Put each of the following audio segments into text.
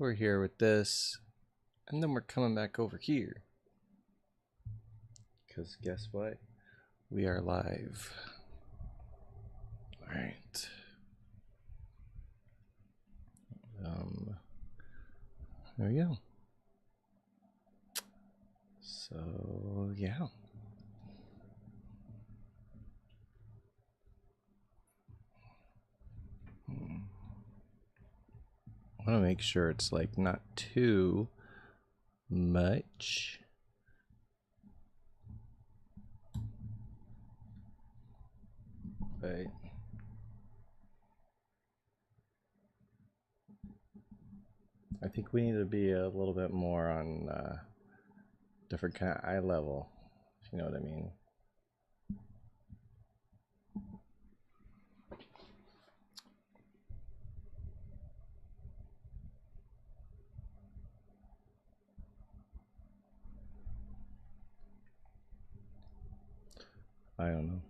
We're here with this, and then we're coming back over here. Because guess what? We are live. Alright. There we go. So, yeah. I want to make sure it's like not too much. But I think we need to be a little bit more on different kind of eye level, if you know what I mean. I don't know.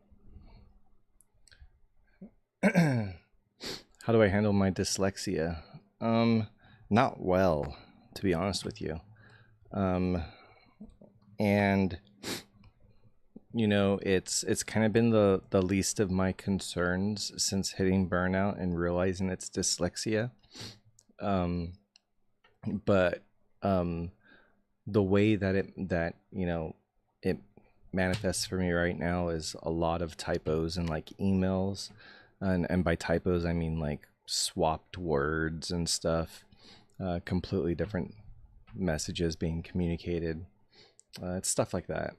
How do I handle my dyslexia? Not well, to be honest with you. And you know, it's kind of been the least of my concerns since hitting burnout and realizing it's dyslexia. But the way that it manifests for me right now is a lot of typos and like emails, and by typos I mean like swapped words and stuff, completely different messages being communicated. It's stuff like that.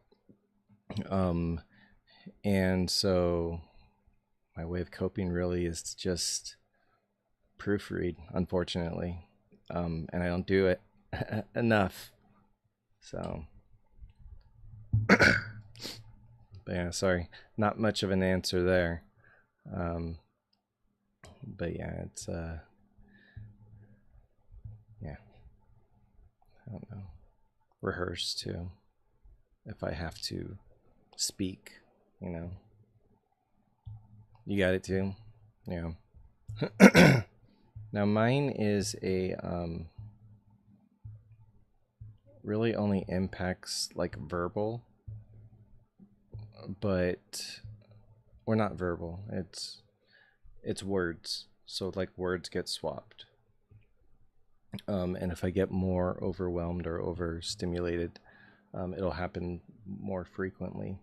And so my way of coping really is to just proofread, unfortunately. And I don't do it enough. So, but yeah, sorry, not much of an answer there. But yeah, it's yeah, I don't know. Rehearse too, if I have to speak, you know. You got it too? Yeah. Now mine is a really only impacts like verbal, but or not verbal, it's words. So like words get swapped. And if I get more overwhelmed or overstimulated, it'll happen more frequently.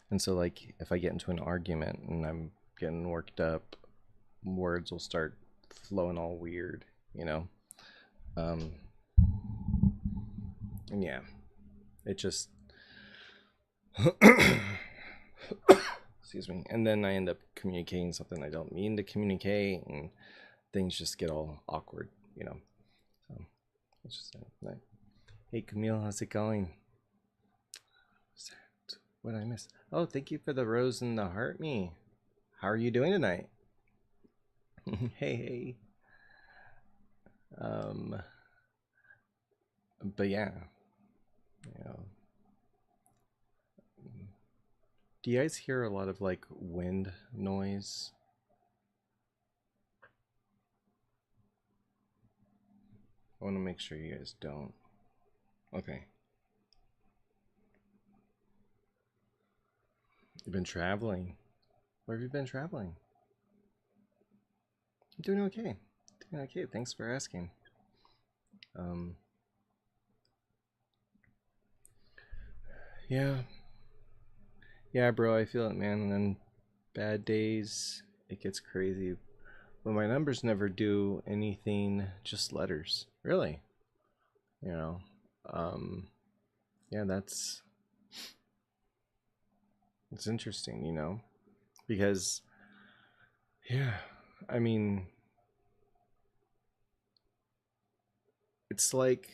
And so like if I get into an argument and I'm getting worked up, words will start flowing all weird, you know. And yeah, it just excuse me. And then I end up communicating something I don't mean to communicate, and things just get all awkward, you know. So it's just like, hey Camille, how's it going? What did I miss? Oh, thank you for the rose and the heart me. How are you doing tonight? Hey. But yeah, you know, do you guys hear a lot of like wind noise? I want to make sure you guys don't. Okay. You've been traveling. Where have you been traveling? I'm doing okay. Doing okay. Thanks for asking. Yeah. Yeah, bro, I feel it, man. And then bad days, it gets crazy. But my numbers never do anything, just letters. Really. You know. Yeah, that's it's interesting, you know. Because yeah, I mean, it's like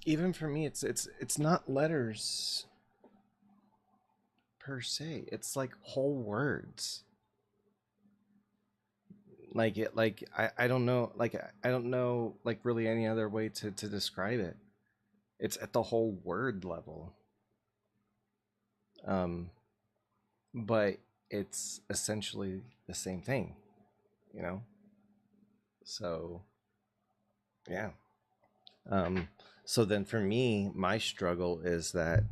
even for me it's not letters per se. It's like whole words. Like it like I don't know, like I don't know like really any other way to describe it. It's at the whole word level. Um but it's essentially the same thing, you know? So Yeah. So then for me, my struggle is that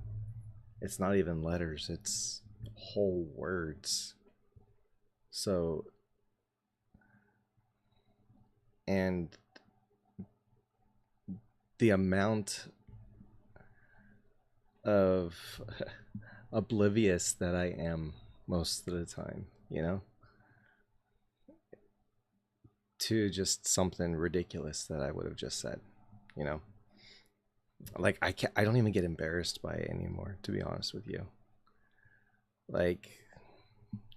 it's not even letters, it's whole words. So, and the amount of oblivious that I am most of the time, to just something ridiculous that I would have just said, you know. Like I don't even get embarrassed by it anymore, to be honest with you. Like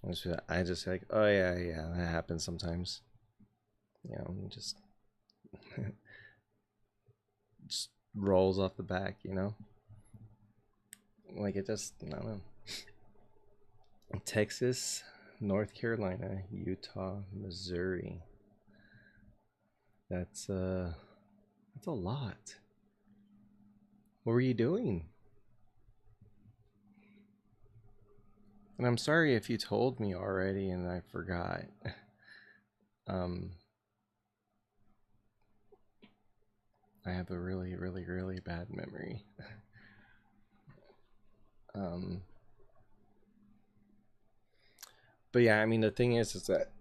I just like, oh yeah, yeah, that happens sometimes. Just just rolls off the back, Like it just, I don't know. Texas, North Carolina, Utah, Missouri. That's a lot. What were you doing? And I'm sorry if you told me already and I forgot. um I have a really, really, really bad memory. um but yeah, I mean the thing is that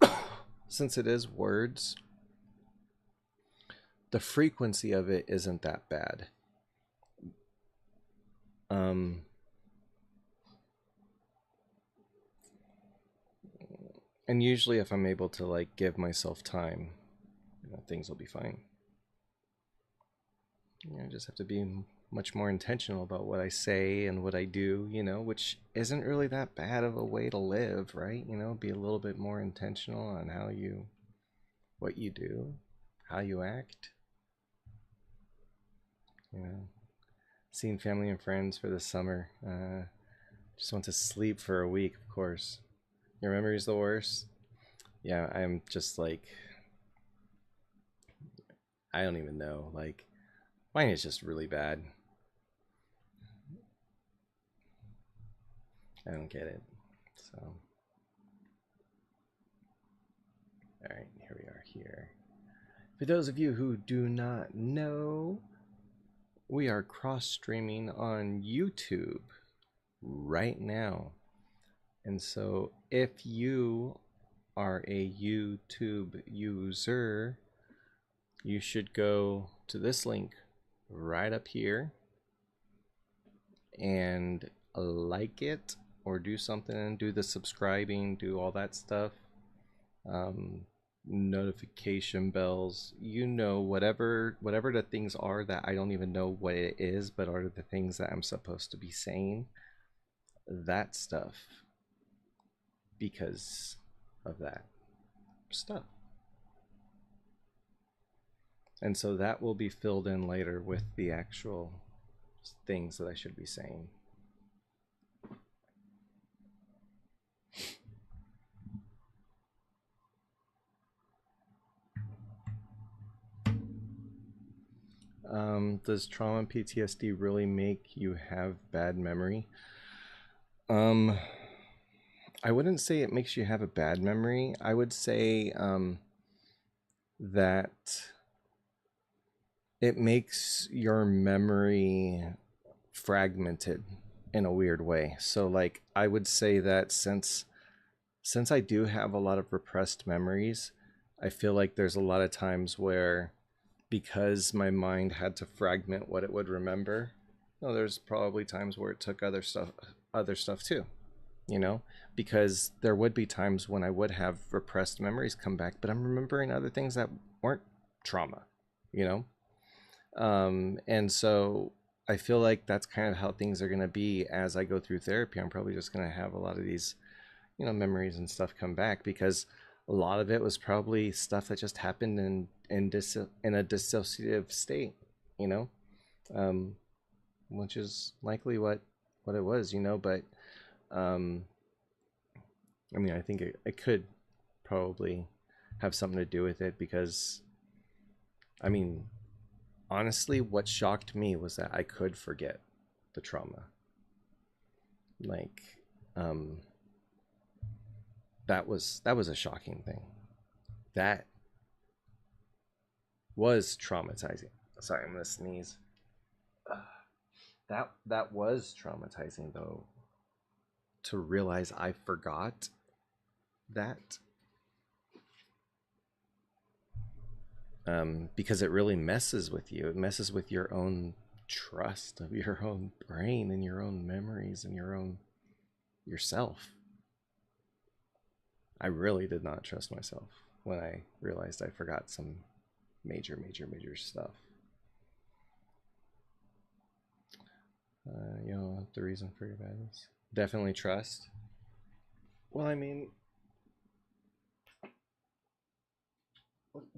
since it is words, the frequency of it isn't that bad. Um and usually if I'm able to like give myself time, things will be fine. I just have to be much more intentional about what I say and what I do, which isn't really that bad of a way to live, right? Be a little bit more intentional on what you do, how you act, you know. Seeing family and friends for the summer. Just went to sleep for a week, of course. Your memory's the worst. Yeah, I'm just like, I don't even know. Like, mine is just really bad. I don't get it. So, all right, here we are here. For those of you who do not know, we are cross streaming on YouTube right now. And so if you are a YouTube user, you should go to this link right up here and like it, or do something, do the subscribing, do all that stuff. Notification bells, whatever the things are that I don't even know what it is, but are the things that I'm supposed to be saying, that stuff, because of that stuff. And so that will be filled in later with the actual things that I should be saying. Does trauma and PTSD really make you have bad memory? I wouldn't say it makes you have a bad memory. I would say that it makes your memory fragmented in a weird way. So like I would say that since I do have a lot of repressed memories, I feel like there's a lot of times where, because my mind had to fragment what it would remember, there's probably times where it took other stuff too, because there would be times when I would have repressed memories come back, but I'm remembering other things that weren't trauma, you know? And so I feel like that's kind of how things are going to be as I go through therapy. I'm probably just going to have a lot of these, memories and stuff come back, because a lot of it was probably stuff that just happened in a dissociative state, you know, um, which is likely what it was, but um, I mean, I think it could probably have something to do with it, because I mean, honestly, what shocked me was that I could forget the trauma. Like, um, that was a shocking thing. That was traumatizing. Sorry, I'm gonna sneeze. That was traumatizing though, to realize I forgot that, because it really messes with you. It messes with your own trust of your own brain and your own memories and your own yourself. I really did not trust myself when I realized I forgot some major stuff. The reason for your badness. Definitely trust. Well, I mean,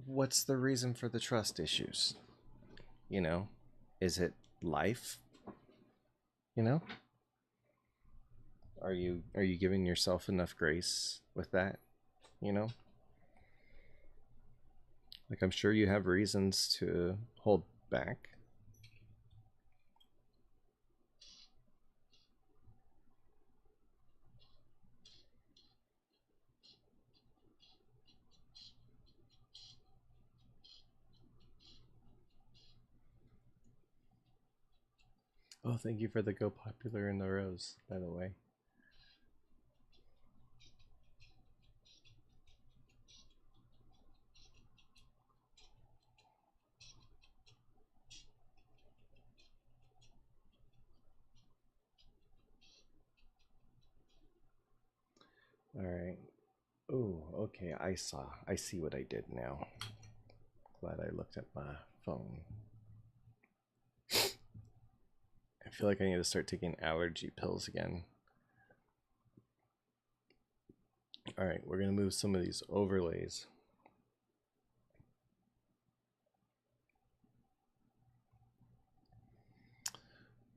what's the reason for the trust issues? You know, is it life? You know, are you giving yourself enough grace with that? You know, like I'm sure you have reasons to hold back. Oh, thank you for the go popular in the rose, by the way. All right. Oh, okay. I see what I did now. Glad I looked at my phone. I feel like I need to start taking allergy pills again. All right, we're going to move some of these overlays.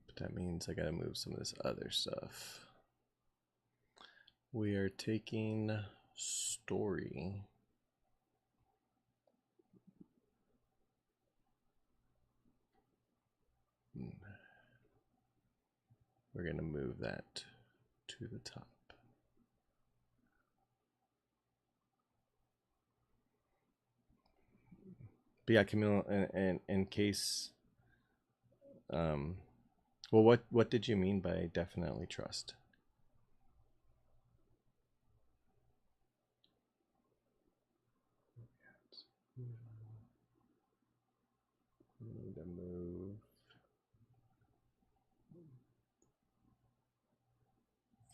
But that means I got to move some of this other stuff. We are taking story. We're going to move that to the top. But yeah, Camille, in case, well, what did you mean by definitely trust? We need to move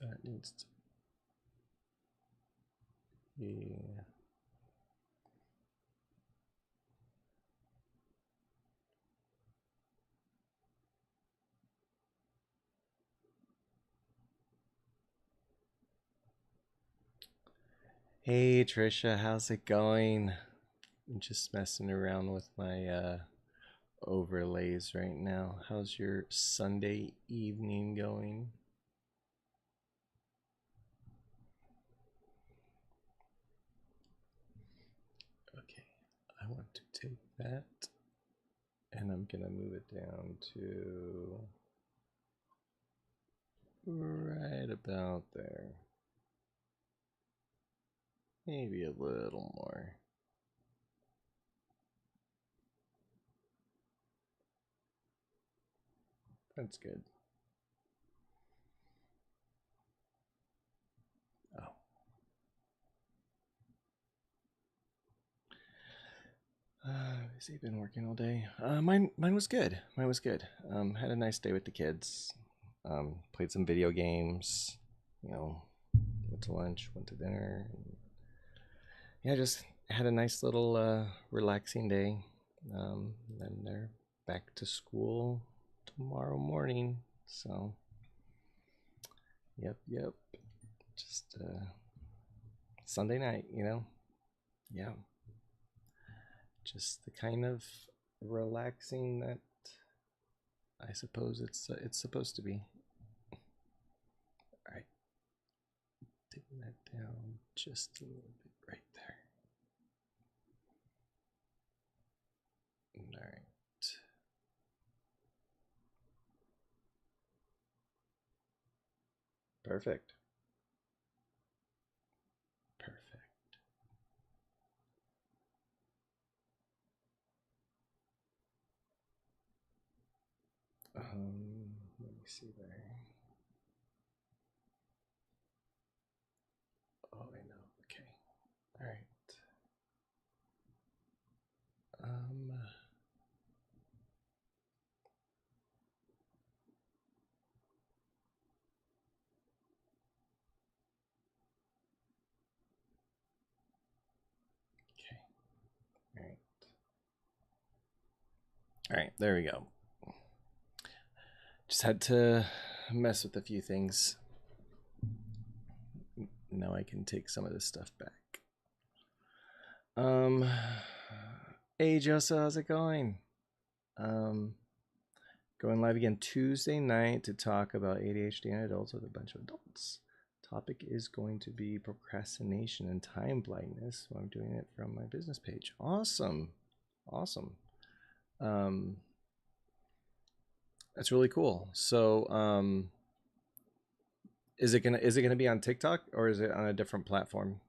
that needs to be. Hey Trisha, how's it going? I'm just messing around with my overlays right now. How's your Sunday evening going? Okay, I want to take that and I'm gonna move it down to right about there. Maybe a little more. That's good. Oh. Has he been working all day? Mine was good. Mine was good. Had a nice day with the kids. Played some video games. You know, went to lunch, went to dinner. Yeah, just had a nice little relaxing day. Then they're back to school tomorrow morning. So, yep. Just Sunday night, you know. Yeah. Just the kind of relaxing that I suppose it's supposed to be. All right, taking that down just a little bit right there. All right. Perfect. Perfect. Let me see there. Oh, I know. Okay. All right. Okay. All right. All right. There we go. Just had to mess with a few things. Now I can take some of this stuff back. Hey Joseph, how's it going? Going live again Tuesday night to talk about ADHD in adults with a bunch of adults. Topic is going to be procrastination and time blindness. So I'm doing it from my business page. Awesome. That's really cool. So is it gonna be on TikTok or is it on a different platform?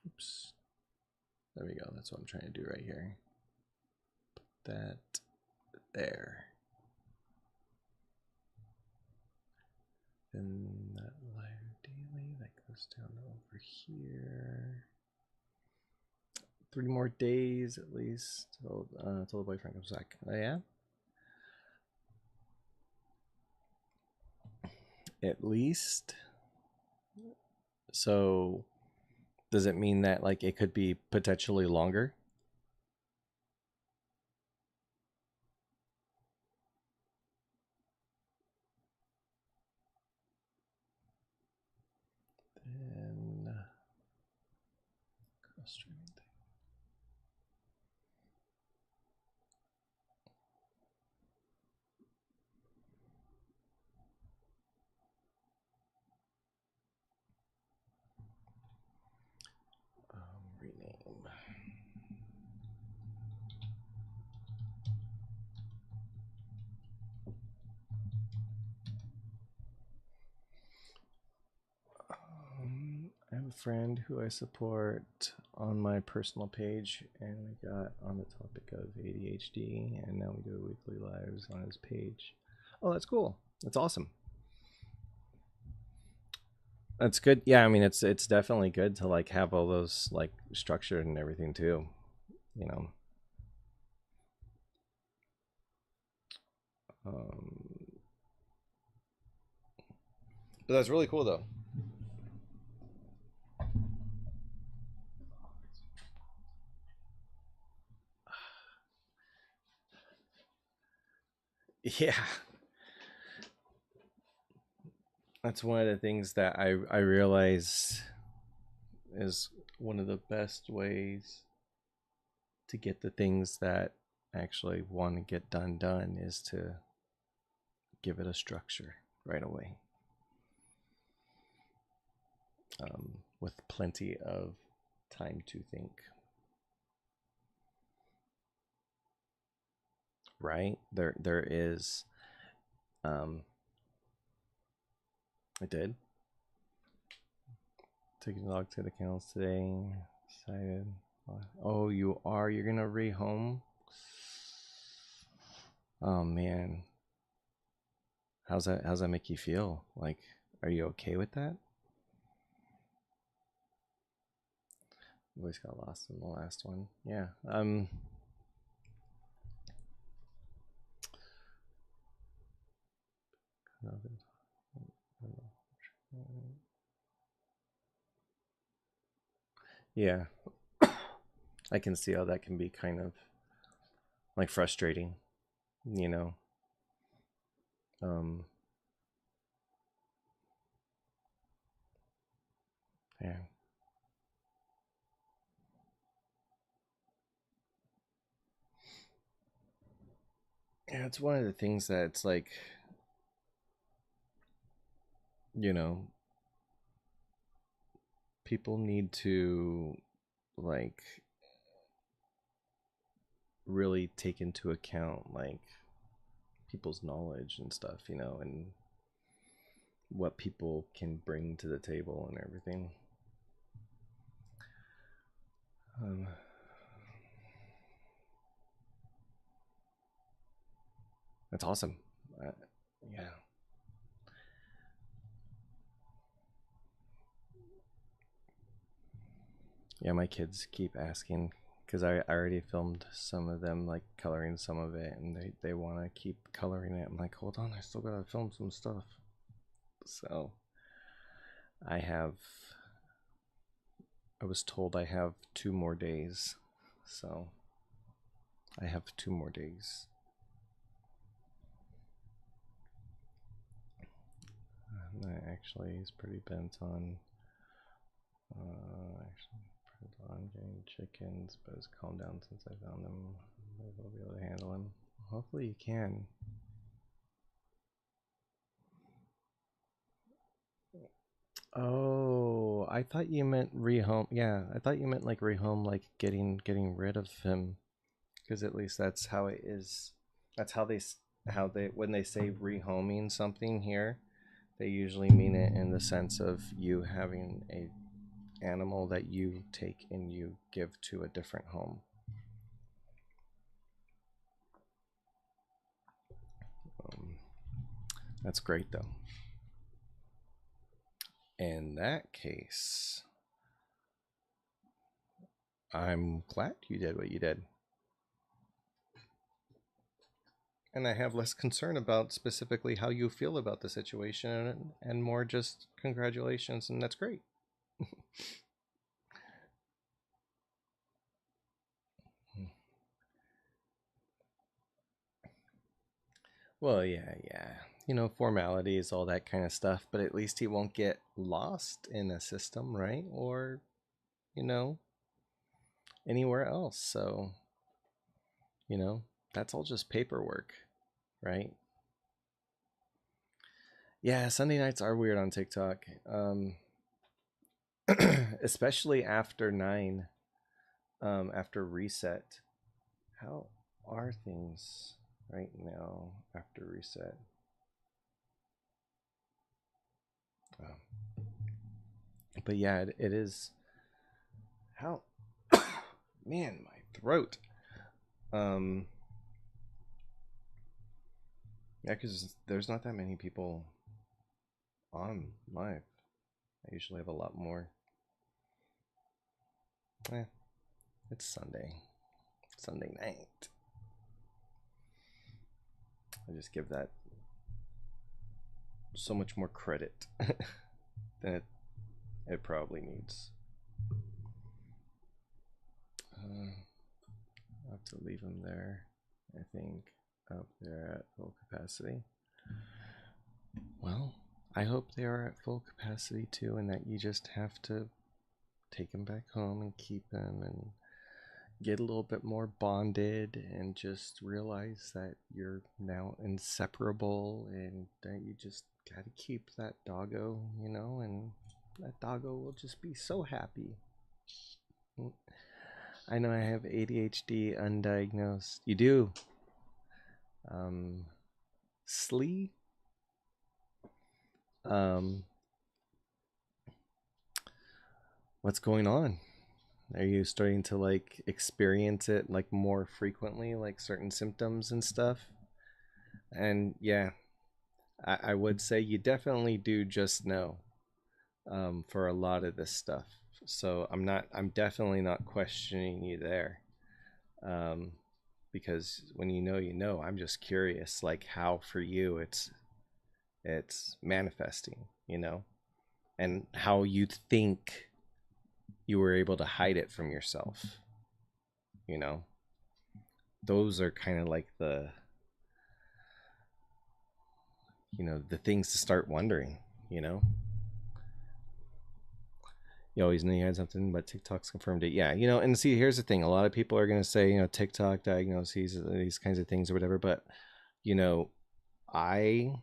Oops. There we go. That's what I'm trying to do right here. Put that there. Then that live daily that goes down over here. 3 more days at least till the boyfriend comes back. Oh yeah. At least. So does it mean that like it could be potentially longer? Then cross streaming thing. Rename. I have a friend who I support on my personal page, and we got on the topic of ADHD, and now we do weekly lives on his page. Oh, that's cool. That's awesome. That's good. Yeah, I mean, it's definitely good to like have all those like structured and everything too. You know. But that's really cool though. Yeah. That's one of the things that I realize is one of the best ways to get the things that actually want to get done is to give it a structure right away, with plenty of time to think. Right there is. I did. Taking the dog to the kennels today. Excited. Oh, you are? You're gonna rehome? Oh man. How's that make you feel? Like, are you okay with that? Voice got lost in the last one. Yeah. Yeah. I can see how that can be kind of like frustrating, you know. Yeah. Yeah, it's one of the things that it's like, you know, people need to like really take into account like people's knowledge and stuff, you know, and what people can bring to the table and everything. That's awesome. Yeah. Yeah, my kids keep asking because I already filmed some of them, like coloring some of it, and they want to keep coloring it. I'm like, hold on, I still gotta film some stuff. So I have, I was told I have 2 more days. So I have 2 more days. Actually, he's pretty bent on actually on getting chickens, but it's calmed down since I found them. Maybe I'll be able to handle him. Hopefully you can. Oh, I thought you meant rehome. Yeah, I thought you meant like rehome, like getting rid of him, because at least that's how it is. That's how they when they say rehoming something here, they usually mean it in the sense of you having a animal that you take and you give to a different home. Um, that's great though. In that case, I'm glad you did what you did. And I have less concern about specifically how you feel about the situation and more just congratulations, and that's great. Well, yeah. You know, formalities, all that kind of stuff, but at least he won't get lost in a system, right? Or, you know, anywhere else. So, you know, that's all just paperwork, right? Yeah, Sunday nights are weird on TikTok. Especially after 9, after reset. How are things right now after reset? Oh. But yeah, it is. How? Man, my throat. Um, yeah, because there's not that many people on live. I usually have a lot more. Eh, it's Sunday night. I just give that so much more credit than it probably needs. I'll have to leave them there, I think, up there at full capacity. Well, I hope they are at full capacity too, and that you just have to take them back home and keep them and get a little bit more bonded and just realize that you're now inseparable and that you just got to keep that doggo, you know, and that doggo will just be so happy. I know I have ADHD undiagnosed. You do. Um, Slee. Um, what's going on? Are you starting to like experience it like more frequently, like certain symptoms and stuff? And yeah, I would say you definitely do just know for a lot of this stuff. So I'm definitely not questioning you there. Um, because when you know, I'm just curious, like how for you it's manifesting, you know, and how you think you were able to hide it from yourself, you know. Those are kind of like the things to start wondering, you know. You always knew you had something, but TikTok's confirmed it. Yeah, and see, here's the thing. A lot of people are going to say, TikTok diagnoses, these kinds of things or whatever, but, I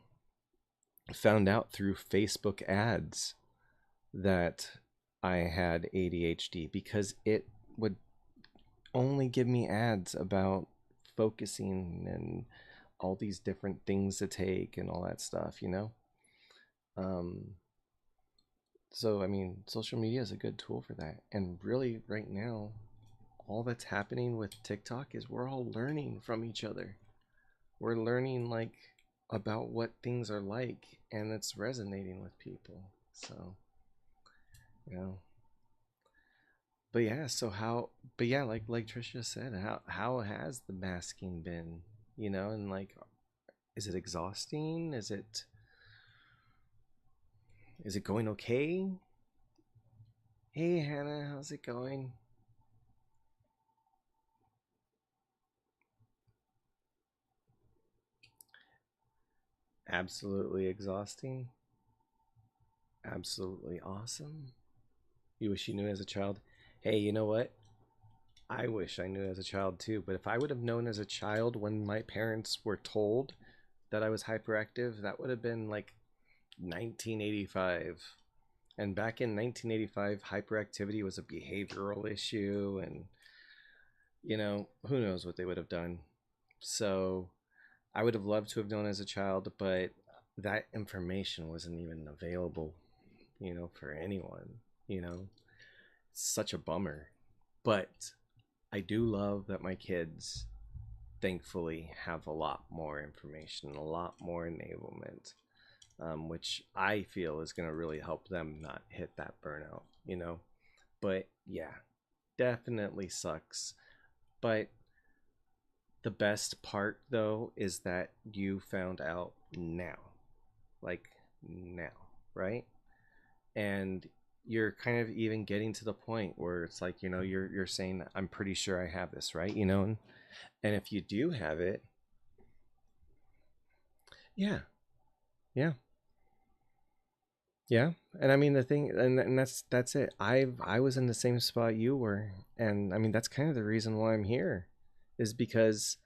found out through Facebook ads that I had ADHD because it would only give me ads about focusing and all these different things to take and all that stuff, Um, so, I mean, social media is a good tool for that. And really, right now, all that's happening with TikTok is we're all learning from each other. we're learning like about what things are like, and it's resonating with people. So, you know, but yeah, so how, but yeah, like Trisha said, how has the masking been, you know, and like, is it exhausting? Is it going okay? Hey Hannah, how's it going? Absolutely exhausting. Absolutely awesome. You wish you knew as a child. Hey, you know what? I wish I knew as a child too, but if I would have known as a child when my parents were told that I was hyperactive, that would have been like 1985. And back in 1985, hyperactivity was a behavioral issue, and who knows what they would have done. So I would have loved to have known as a child, but that information wasn't even available, for anyone, It's such a bummer. But I do love that my kids thankfully have a lot more information, a lot more enablement, which I feel is going to really help them not hit that burnout. But yeah, definitely sucks. But the best part though is that you found out now, like now, right? And you're kind of even getting to the point where it's like, you're saying, I'm pretty sure I have this, right? And if you do have it, yeah, yeah, yeah. And I mean the thing, and that's it. I was in the same spot you were, and I mean that's kind of the reason why I'm here, is because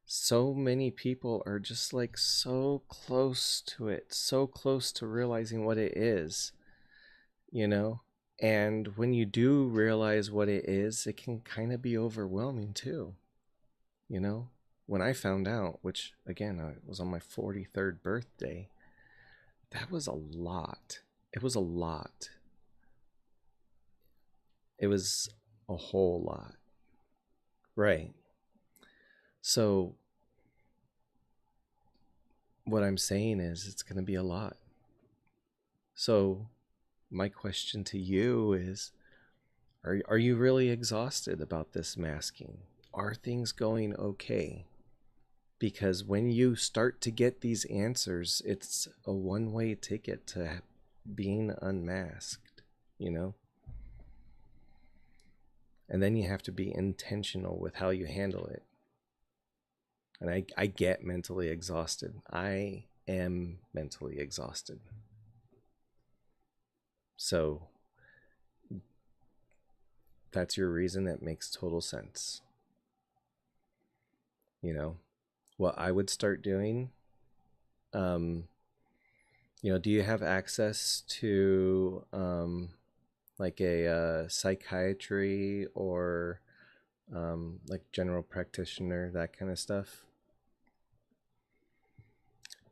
so many people are just like so close to it, so close to realizing what it is, you know? And when you do realize what it is, it can kind of be overwhelming too, you know? When I found out, which again, I was on my 43rd birthday, that was a lot. It was a lot. It was a whole lot. Right. So, what I'm saying is, it's going to be a lot. So, my question to you is, are you really exhausted about this masking? Are things going okay? Because when you start to get these answers, it's a one-way ticket to being unmasked, you know? And then you have to be intentional with how you handle it. And I get mentally exhausted. I am mentally exhausted. So that's your reason. That makes total sense. What I would start doing, um, do you have access to like a psychiatry or like general practitioner, that kind of stuff?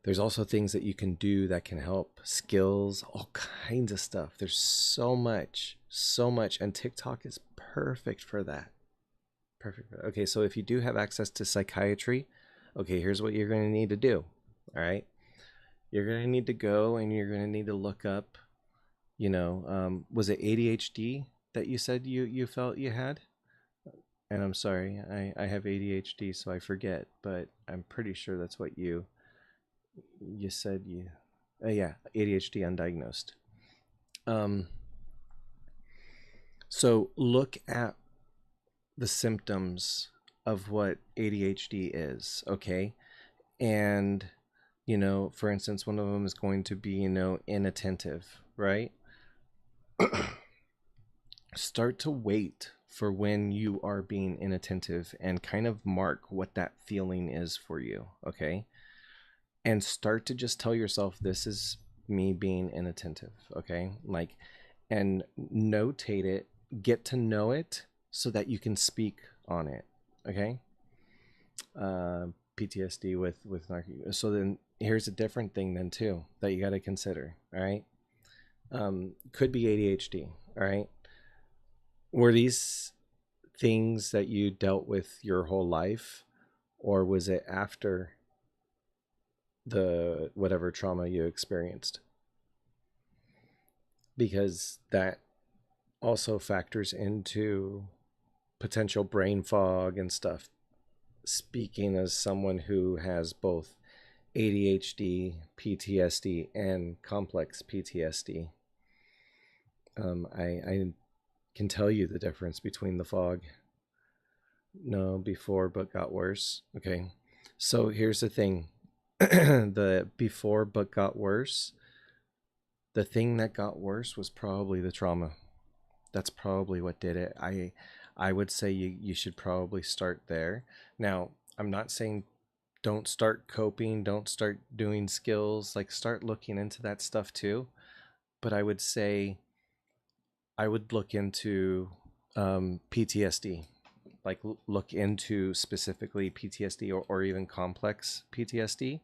There's also things that you can do that can help, skills, all kinds of stuff. There's so much, so much. And TikTok is perfect for that. Perfect. Okay, so if you do have access to psychiatry, okay, here's what you're going to need to do. All right. You're going to need to go and you're going to need to look up, was it ADHD that you said you felt you had? And I'm sorry, I have ADHD, so I forget, but I'm pretty sure that's what you said you yeah, ADHD undiagnosed. um so look at the symptoms of what ADHD is, okay? And for instance, one of them is going to be inattentive, right? Start to wait for when you are being inattentive and kind of mark what that feeling is for you, okay? And start to just tell yourself, this is me being inattentive, okay? Like, and notate it, get to know it so that you can speak on it, okay? PTSD with narc. So then here's a different thing then too that you got to consider, all right? Could be ADHD, all right? Were these things that you dealt with your whole life, or was it after the whatever trauma you experienced, because that also factors into potential brain fog and stuff. Speaking as someone who has both ADHD, PTSD, and complex PTSD, I can tell you the difference between the fog. No, before but got worse. Okay, so here's the thing. The before but got worse, the thing that got worse was probably the trauma. That's probably what did it. I would say you should probably start there. Now, I'm not saying don't start coping, don't start doing skills, like start looking into that stuff too. But I would say I would look into PTSD, like look into specifically PTSD, or even complex PTSD,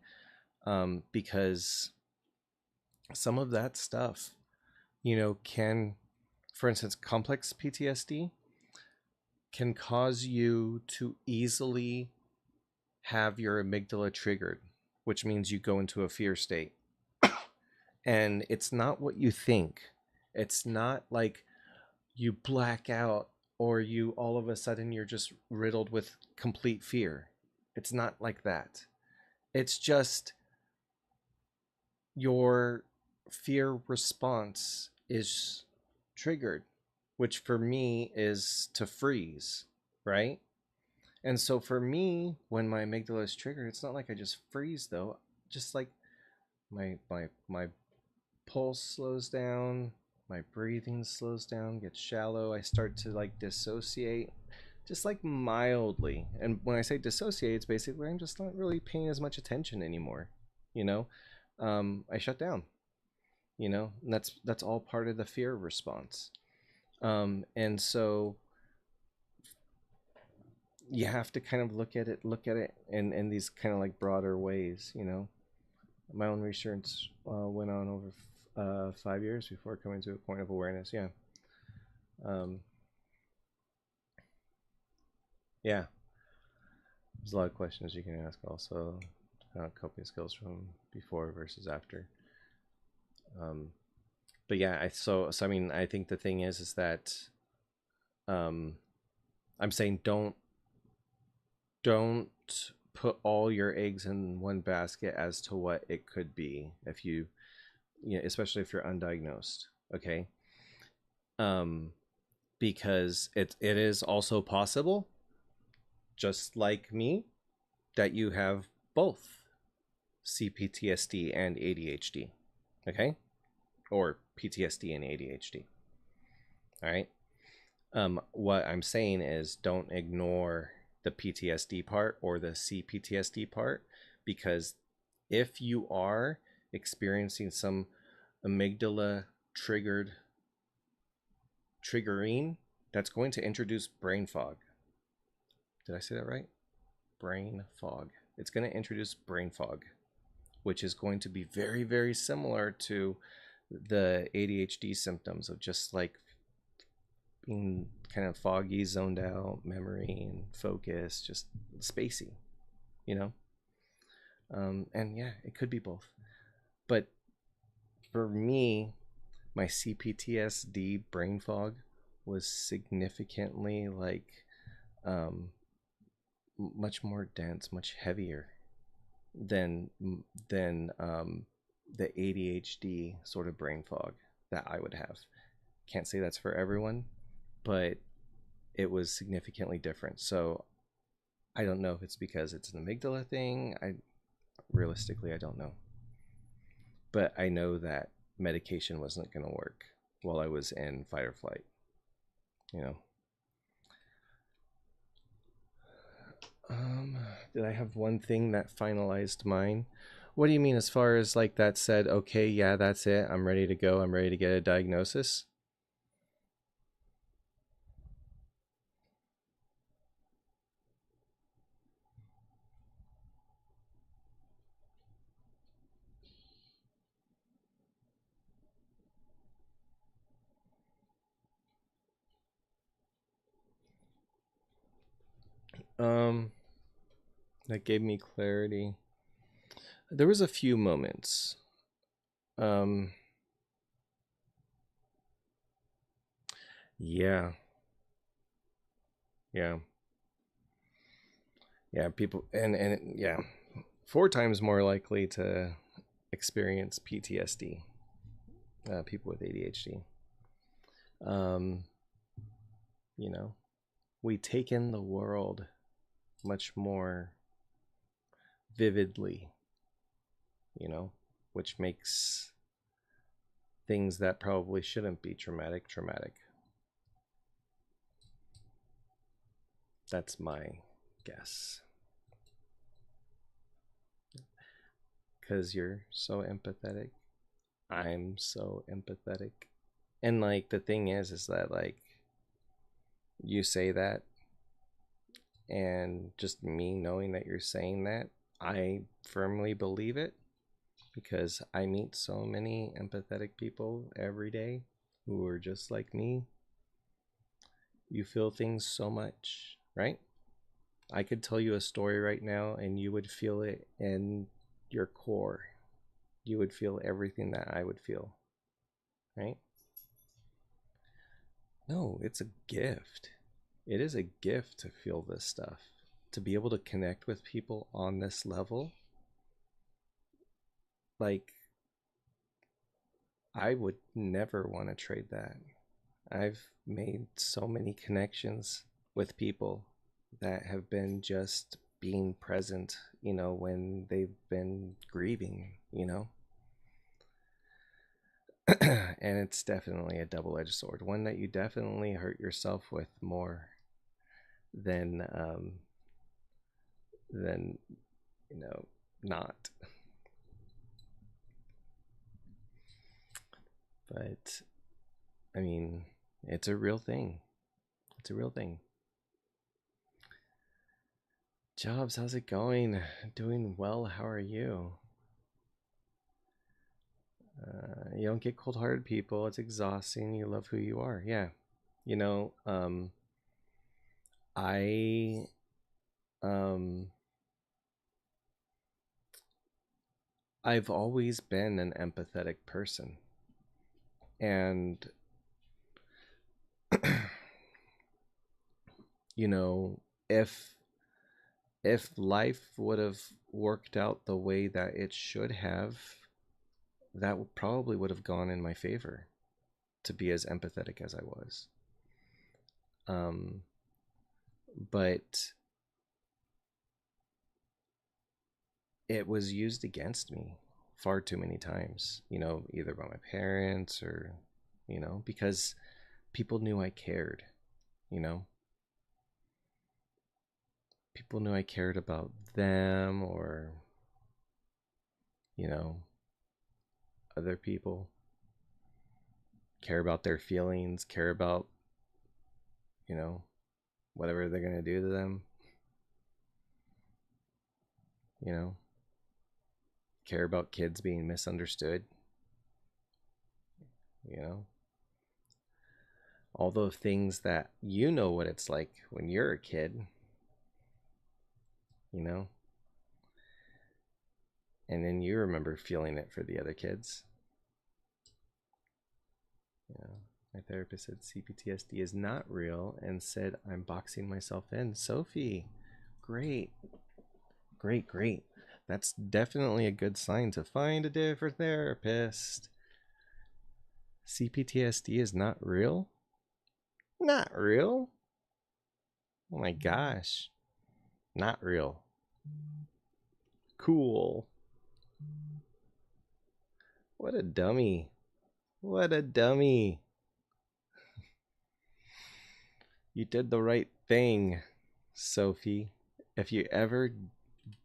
because some of that stuff, can, for instance, complex PTSD can cause you to easily have your amygdala triggered, which means you go into a fear state. And it's not what you think. It's not like you black out or you all of a sudden you're just riddled with complete fear. It's not like that. It's just your fear response is triggered, which for me is to freeze, right? And so for me, when my amygdala is triggered, it's not like I just freeze though. Just like my pulse slows down, my breathing slows down, gets shallow. I start to like dissociate, just like mildly. And when I say dissociate, it's basically I'm just not really paying as much attention anymore. You know, I shut down. And that's all part of the fear response. And so you have to kind of look at it in these kind of like broader ways. My own research went on over 5 years before coming to a point of awareness. Yeah. um, yeah, there's a lot of questions you can ask also, coping skills from before versus after. um, but yeah, I mean, I think the thing is that um, I'm saying don't put all your eggs in one basket as to what it could be if especially if you're undiagnosed. Okay. um because it is also possible, just like me, that you have both CPTSD and ADHD. Okay. Or PTSD and ADHD. All right. What I'm saying is don't ignore the PTSD part or the CPTSD part, because if you are experiencing some amygdala triggering, that's going to introduce brain fog. Did I say that right? Brain fog. It's going to introduce brain fog, which is going to be very, very similar to the ADHD symptoms of just like being kind of foggy, zoned out, memory and focus, just spacey, you know? And yeah, it could be both. But for me, my CPTSD brain fog was significantly like um, much more dense, much heavier than than the ADHD sort of brain fog that I would have. Can't say that's for everyone, but it was significantly different. So I don't know if it's because it's an amygdala thing. Realistically, I don't know. But I know that medication wasn't going to work while I was in fight or flight, you know. Did I have one thing that finalized mine? What do you mean as far as like that said, okay, yeah, that's it. I'm ready to go. I'm ready to get a diagnosis. Um, that gave me clarity. There was a few moments. Um, yeah, yeah, yeah. People and yeah, 4 times more likely to experience PTSD. People with ADHD. Um, you know, we take in the world much more vividly. Which makes things that probably shouldn't be traumatic traumatic. That's my guess. Because you're so empathetic. I'm so empathetic. And like the thing is that like you say that, and just me knowing that you're saying that, I firmly believe it because I meet so many empathetic people every day who are just like me. You feel things so much, right? I could tell you a story right now and you would feel it in your core. You would feel everything that I would feel, right? No, it's a gift. It is a gift to feel this stuff. To be able to connect with people on this level, like, I would never want to trade that. I've made so many connections with people that have been just being present, when they've been grieving. And it's definitely a double-edged sword, one that you definitely hurt yourself with more than than not. But I mean, it's a real thing. It's a real thing. Jobs, how's it going? Doing well. How are you? You don't get cold-hearted people. It's exhausting. You love who you are. Yeah. You know, I um I've always been an empathetic person. And you know, if life would have worked out the way that it should have, that probably would have gone in my favor to be as empathetic as I was. Um, but it was used against me far too many times, either by my parents or, because people knew I cared, you know? People knew I cared about them or, you know, other people, care about their feelings, care about, you know, whatever they're going to do to them, you know, care about kids being misunderstood, you know, all those things that what it's like when you're a kid, you know, and then you remember feeling it for the other kids. Yeah. My therapist said CPTSD is not real and said I'm boxing myself in. Sophie, great, great, great. That's definitely a good sign to find a different therapist. CPTSD is not real? Not real? Oh my gosh. Not real. Cool. What a dummy. What a dummy. You did the right thing, Sophie. If you ever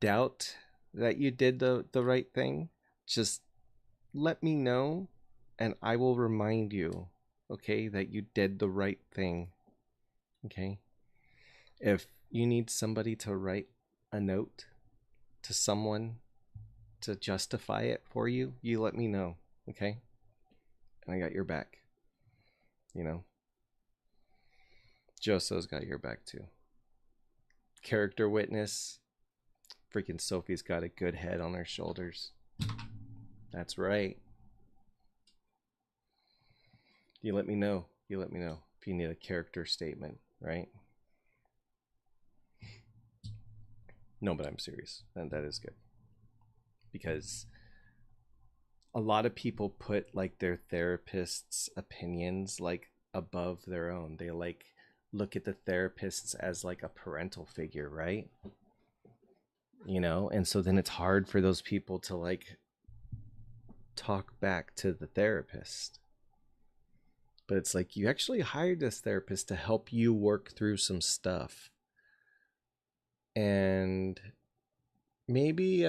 doubt that you did the right thing, just let me know and I will remind you, okay, that you did the right thing. Okay? If you need somebody to write a note to someone to justify it for you, you let me know, okay? And I got your back. Joso's got your back too. Character witness, Freaking Sophie's got a good head on her shoulders. That's right. You let me know. You let me know if you need a character statement, right? No, but I'm serious. And that is good. Because a lot of people put like their therapist's opinions like above their own. They like look at the therapists as like a parental figure, right? You know, and so then it's hard for those people to like talk back to the therapist. But it's like you actually hired this therapist to help you work through some stuff. And maybe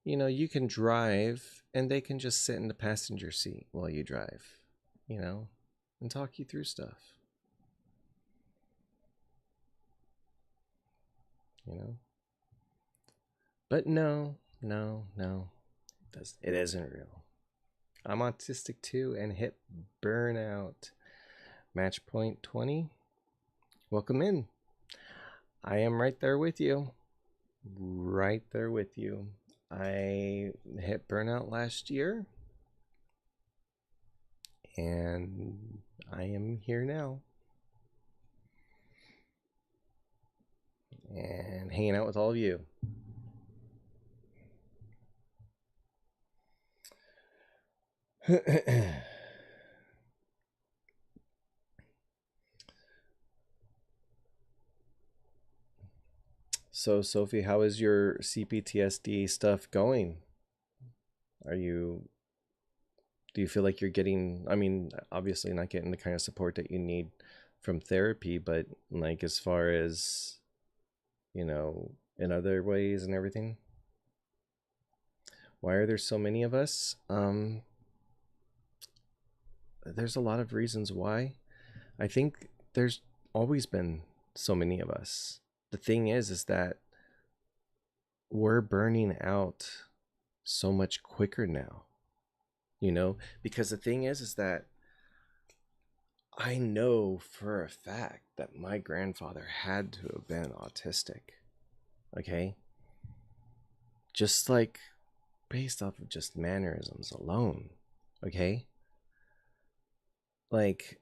you know, you can drive and they can just sit in the passenger seat while you drive, you know, and talk you through stuff. You know? But no, it isn't real. I'm autistic too and hit burnout. Match point 20. Welcome in. I am right there with you. Right there with you. I hit burnout last year. And I am here now. And hanging out with all of you. So, Sophie, how is your CPTSD stuff going? Do you feel like you're getting, I mean, obviously not getting the kind of support that you need from therapy, but like as far as, you know, in other ways and everything? Why are there so many of us? There's a lot of reasons why. I think there's always been so many of us. The thing is that we're burning out so much quicker now, you know, because the thing is that I know for a fact that my grandfather had to have been autistic. Okay. Just like based off of just mannerisms alone. Okay. Like,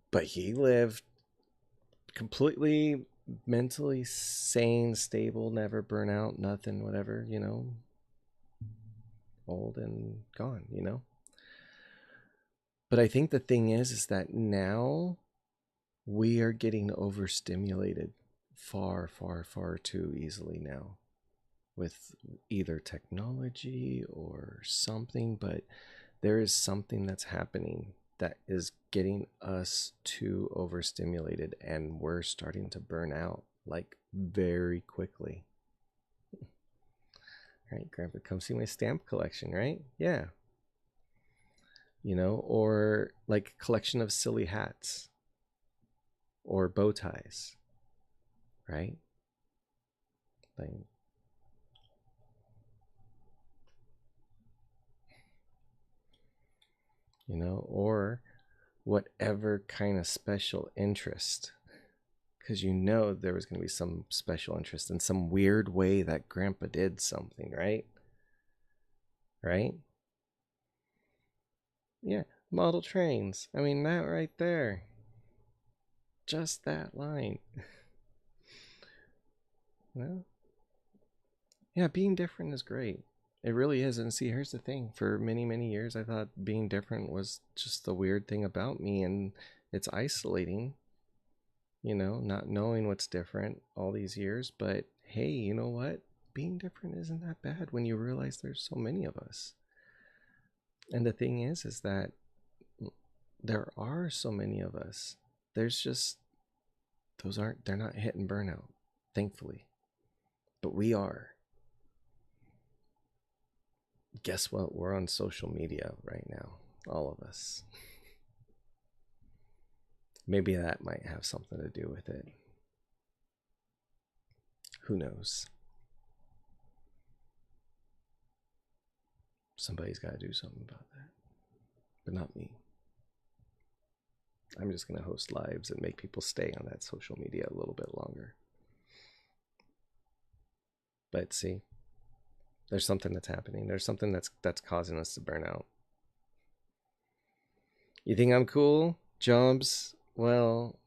but he lived completely mentally sane, stable, never burn out, nothing, whatever, you know, old and gone, you know. But I think the thing is that now we are getting overstimulated far, far, far too easily now with either technology or something, but there is something that's happening that is getting us too overstimulated and we're starting to burn out like very quickly. Right, Grandpa, come see my stamp collection, right? Yeah. You know, or like collection of silly hats or bow ties, right? Like, you know, or whatever kind of special interest, because you know there was going to be some special interest in some weird way that Grandpa did something, right? Right? Yeah, model trains. I mean, that right there. Just that line. Well, yeah, being different is great. It really is. And see, here's the thing. For many, many years, I thought being different was just the weird thing about me. And it's isolating, you know, not knowing what's different all these years. But hey, you know what? Being different isn't that bad when you realize there's so many of us. And the thing is that there are so many of us. There's just, they're not hitting burnout, thankfully. But we are. Guess what? We're on social media right now, all of us. Maybe that might have something to do with it. Who knows? Somebody's got to do something about that, but not me. I'm just going to host lives and make people stay on that social media a little bit longer. But see, there's something that's happening. There's something that's causing us to burn out. You think I'm cool, Jobs? Well,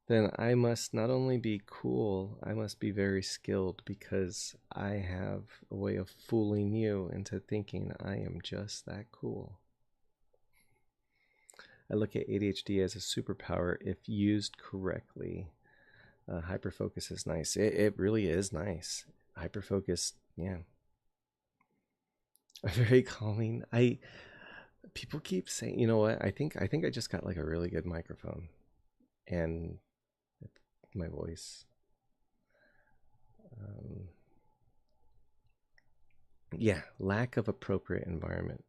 then I must not only be cool, I must be very skilled, because I have a way of fooling you into thinking I am just that cool. I look at ADHD as a superpower if used correctly. Hyperfocus is nice. It really is nice. Hyperfocus, yeah. Very calming. People keep saying, you know what? I think I just got like a really good microphone, and my voice. Um, yeah, lack of appropriate environment.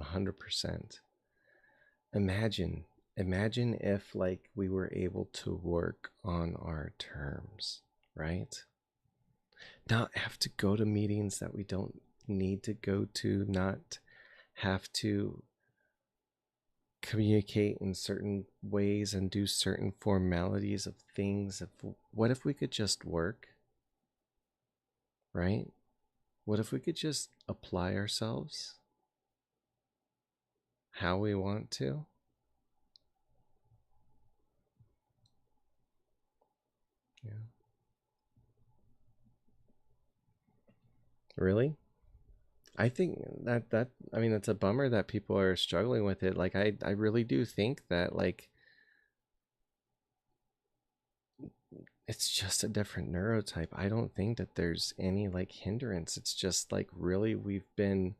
100%. Imagine if like we were able to work on our terms, right? Not have to go to meetings that we don't need to go to, not have to communicate in certain ways and do certain formalities of things. What if we could just work, right? What if we could just apply ourselves how we want to? Yeah. Really? I think that I mean, it's a bummer that people are struggling with it. Like I really do think that like it's just a different neurotype. I don't think that there's any like hindrance. It's just like really we've been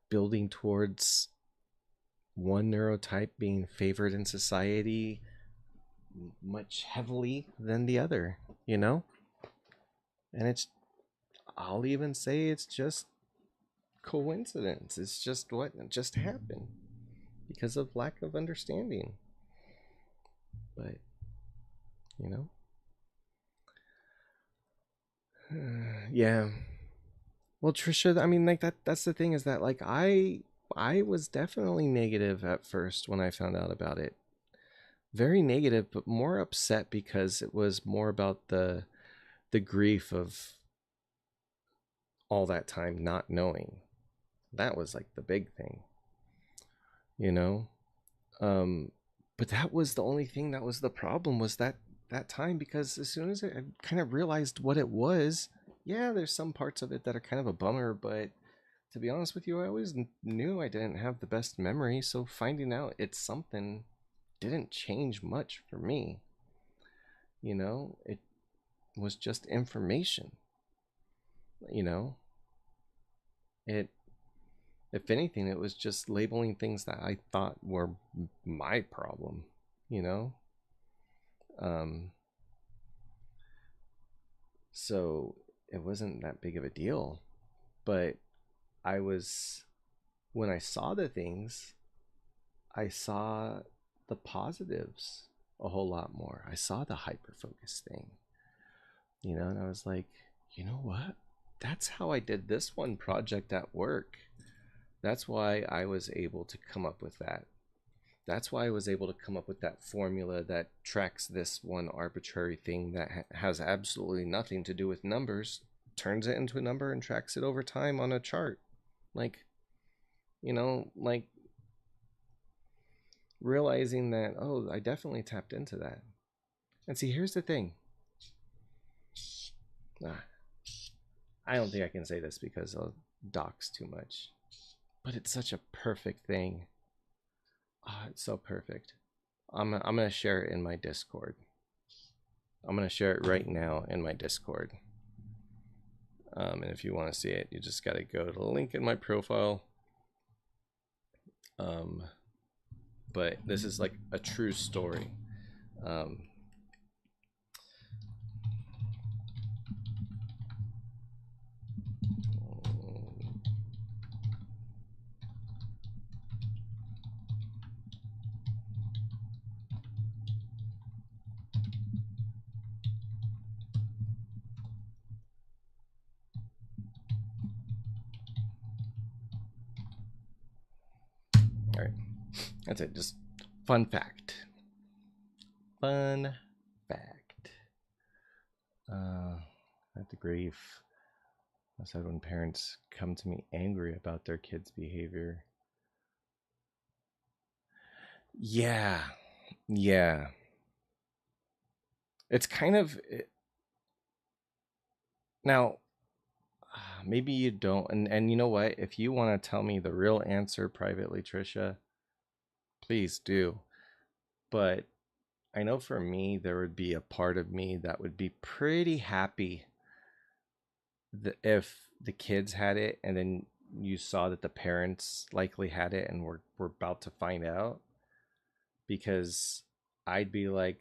building towards one neurotype being favored in society much heavily than the other, you know? And I'll even say it's just coincidence. It's just what just happened because of lack of understanding. But, you know? Yeah. Well, Trisha, I mean, like that's the thing, is that like I was definitely negative at first when I found out about it. Very negative, but more upset because it was more about the grief of all that time not knowing. That was like the big thing, you know? Um but that was the only thing that was the problem, was that time, because as soon as I kind of realized what it was, yeah, there's some parts of it that are kind of a bummer, but to be honest with you, I always knew I didn't have the best memory, so finding out it's something didn't change much for me. You know, it was just information. You know, it, if anything, it was just labeling things that I thought were my problem, you know? Um, so it wasn't that big of a deal. But I was, when I saw the things, I saw the positives a whole lot more. I saw the hyper focus thing, you know, and I was like, you know what? That's how I did this one project at work. That's why I was able to come up with that. That's why I was able to come up with that formula that tracks this one arbitrary thing that has absolutely nothing to do with numbers, turns it into a number and tracks it over time on a chart. Like, you know, like realizing that, oh, I definitely tapped into that. And see, here's the thing. Ah, I don't think I can say this because I'll dox too much, but it's such a perfect thing. Ah, it's so perfect. I'm gonna share it in my Discord. I'm gonna share it right now in my Discord. And if you want to see it, you just gotta go to the link in my profile. Um, but this is like a true story. Um, all right, that's it. Just fun fact. Fun fact. At the grief. I said when parents come to me angry about their kids' behavior. Yeah. Yeah. It's kind of now maybe you don't, and you know what? If you want to tell me the real answer privately, Trisha, please do. But I know for me there would be a part of me that would be pretty happy if the kids had it and then you saw that the parents likely had it and we're about to find out, because I'd be like,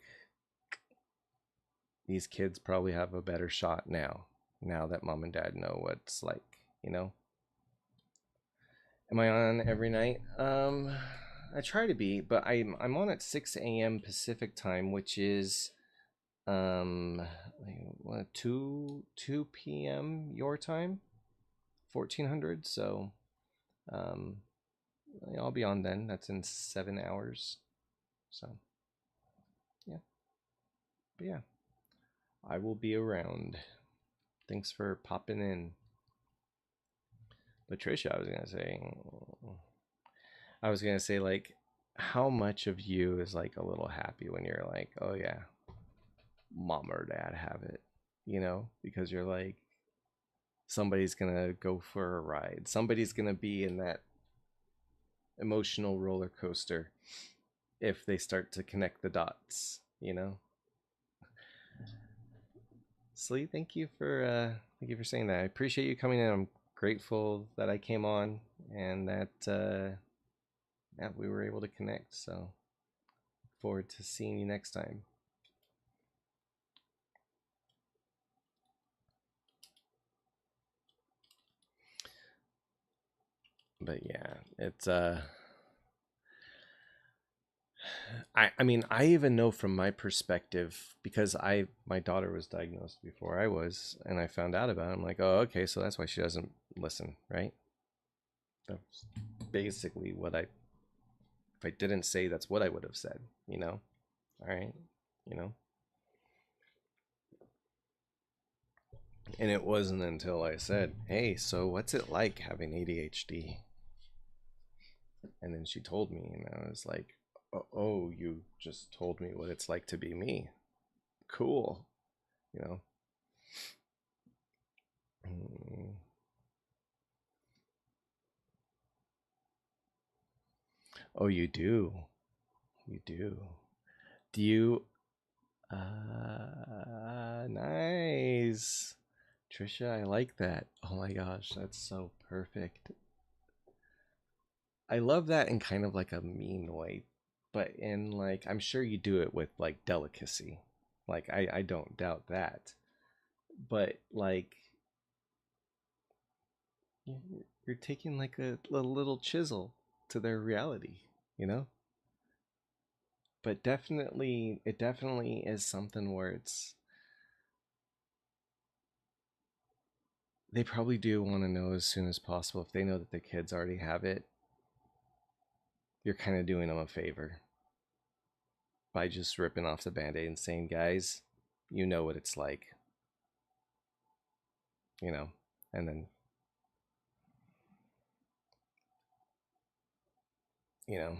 these kids probably have a better shot now that mom and dad know what it's like. Am I on every night? I try to be, but I'm on at 6 a.m. Pacific time, which is um 2 p.m. your time, 1400. So um I'll be on then. That's in 7 hours. So yeah, but yeah, I will be around. Thanks for popping in. But Trisha, I was gonna say like, how much of you is like a little happy when you're like, oh yeah, mom or dad have it, because you're like, somebody's gonna go for a ride, somebody's gonna be in that emotional roller coaster if they start to connect the dots. Slee, thank you for saying that. I appreciate you coming in. I'm grateful that I came on and that yeah, we were able to connect. So look forward to seeing you next time. But yeah, it's I mean, I even know from my perspective, because my daughter was diagnosed before I was, and I found out about it. I'm like, oh, okay, so that's why she doesn't listen, right? That's basically what if I didn't say, that's what I would have said. All right, you know. And it wasn't until I said, hey, so what's it like having ADHD? And then she told me, and I was like, oh, you just told me what it's like to be me. Cool, you know. Mm. Oh, you do. You do. Do you? Nice. Trisha, I like that. Oh my gosh, that's so perfect. I love that in kind of like a mean way, but in like, I'm sure you do it with like delicacy. Like, I don't doubt that. But like, you're taking like a little chisel to their reality, you know? But definitely, it definitely is something where they probably do want to know as soon as possible. If they know that the kids already have it, you're kind of doing them a favor by just ripping off the band-aid and saying, guys, you know what it's like. And then, you know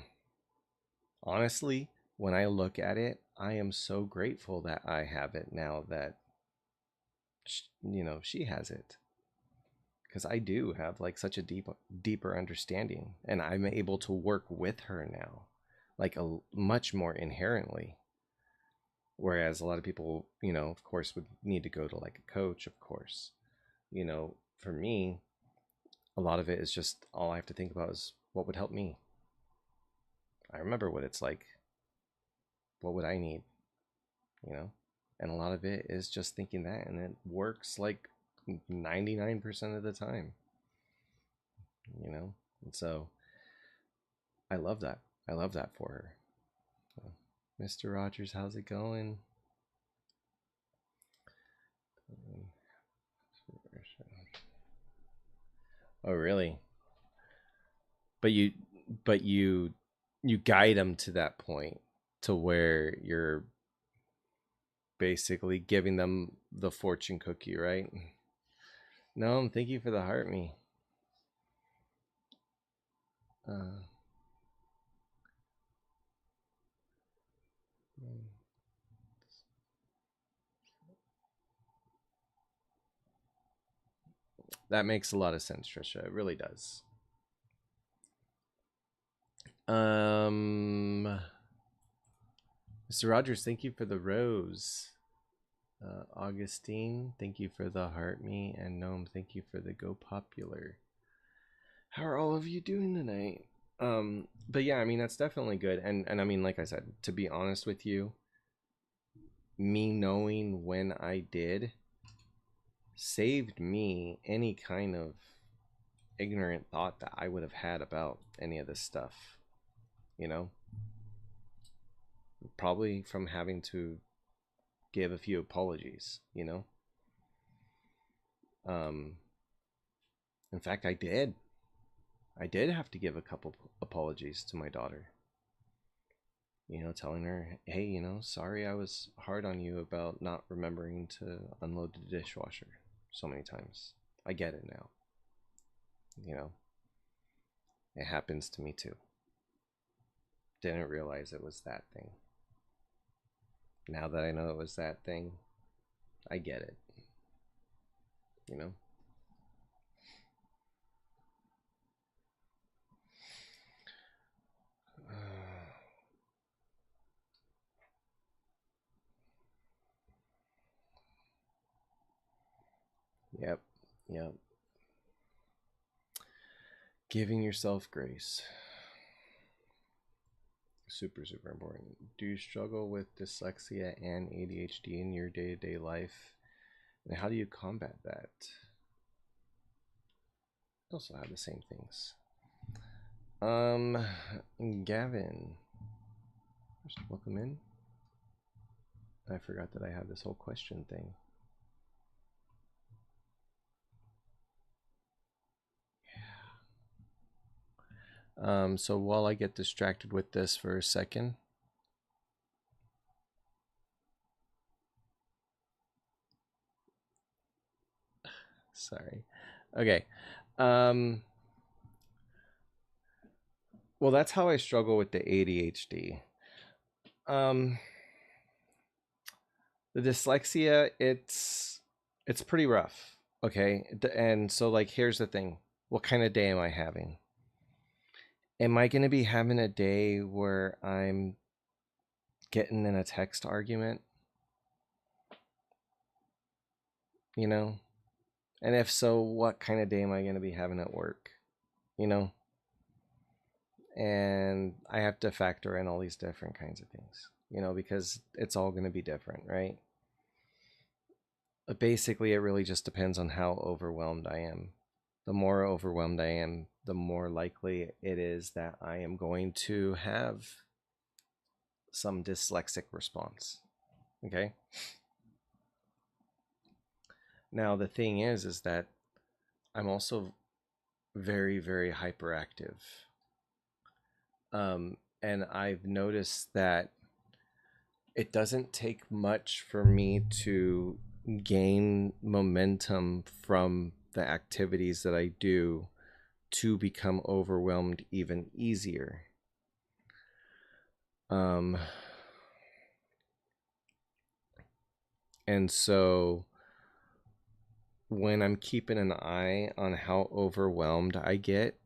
honestly, when I look at it, I am so grateful that I have it now that she has it, because I do have like such a deeper understanding, and I'm able to work with her now, like a much more inherently. Whereas a lot of people, of course, would need to go to like a coach, of course. For me, a lot of it is just, all I have to think about is what would help me. I remember what it's like. What would I need? you know and a lot of it is just thinking that, and it works like 99% of the time. And so I love that. I love that for her. So, Mr. Rogers, how's it going? Oh, really? But you guide them to that point, to where you're basically giving them the fortune cookie, right? No, thank you for the heart me. Uh, that makes a lot of sense, Trisha. It really does. Mr. Rogers, thank you for the rose. Augustine, thank you for the heart me, and Gnome, thank you for the go popular. How are all of you doing tonight? But yeah, I mean that's definitely good, and I mean, like I said, to be honest with you, me knowing when I did saved me any kind of ignorant thought that I would have had about any of this stuff, you know, probably from having to give a few apologies, you know. In fact, I did have to give a couple apologies to my daughter, you know, telling her, hey, you know, sorry I was hard on you about not remembering to unload the dishwasher so many times. I get it now, you know. It happens to me too. Didn't realize it was that thing. Now that I know it was that thing, I get it, you know. Yep, yep. Giving yourself grace. Super, super important. Do you struggle with dyslexia and ADHD in your day-to-day life? And how do you combat that? I also have the same things. Gavin. First, welcome in. I forgot that I have this whole question thing. So while I get distracted with this for a second. Sorry. Okay. Well, that's how I struggle with the ADHD. The dyslexia, it's pretty rough. Okay. And so like here's the thing. What kind of day am I having? Am I going to be having a day where I'm getting in a text argument? You know? And if so, what kind of day am I going to be having at work? You know? And I have to factor in all these different kinds of things, you know, because it's all going to be different, right? But basically, it really just depends on how overwhelmed I am. The more overwhelmed I am, the more likely it is that I am going to have some dyslexic response. Okay. Now, the thing is that I'm also very, very hyperactive. And I've noticed that it doesn't take much for me to gain momentum from the activities that I do to become overwhelmed even easier. And so when I'm keeping an eye on how overwhelmed I get,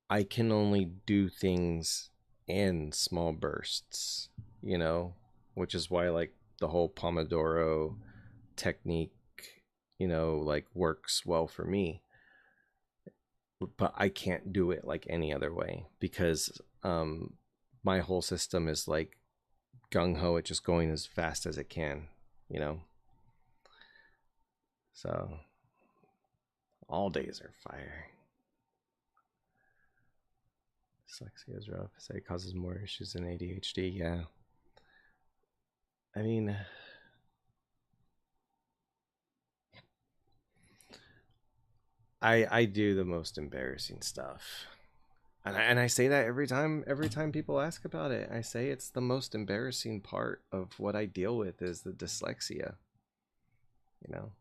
I can only do things in small bursts, you know, which is why like the whole Pomodoro technique, you know, like works well for me. But I can't do it like any other way because my whole system is like gung ho, it's just going as fast as it can, you know. So all days are fire. Dyslexia is rough. I say it causes more issues than ADHD. Yeah. I mean, I do the most embarrassing stuff. And I say that every time people ask about it. I say it's the most embarrassing part of what I deal with is the dyslexia. You know.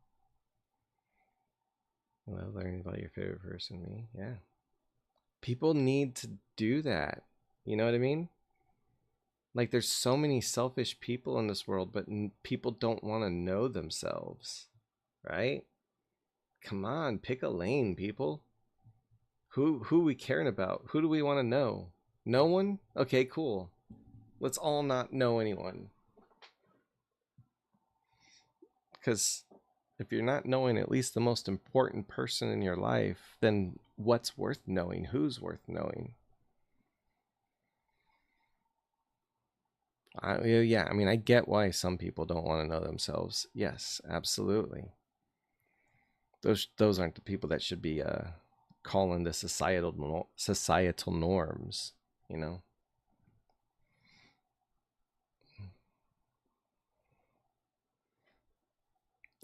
I love learning about your favorite person, me. Yeah. People need to do that. You know what I mean? Like, there's so many selfish people in this world, but people don't want to know themselves, right? Come on, pick a lane, people. Who we caring about? Who do we want to know? No one? Okay, cool. Let's all not know anyone. Because if you're not knowing at least the most important person in your life, then what's worth knowing? Who's worth knowing? Yeah, I mean, I get why some people don't want to know themselves. Yes, absolutely. Those aren't the people that should be calling the societal norms, you know.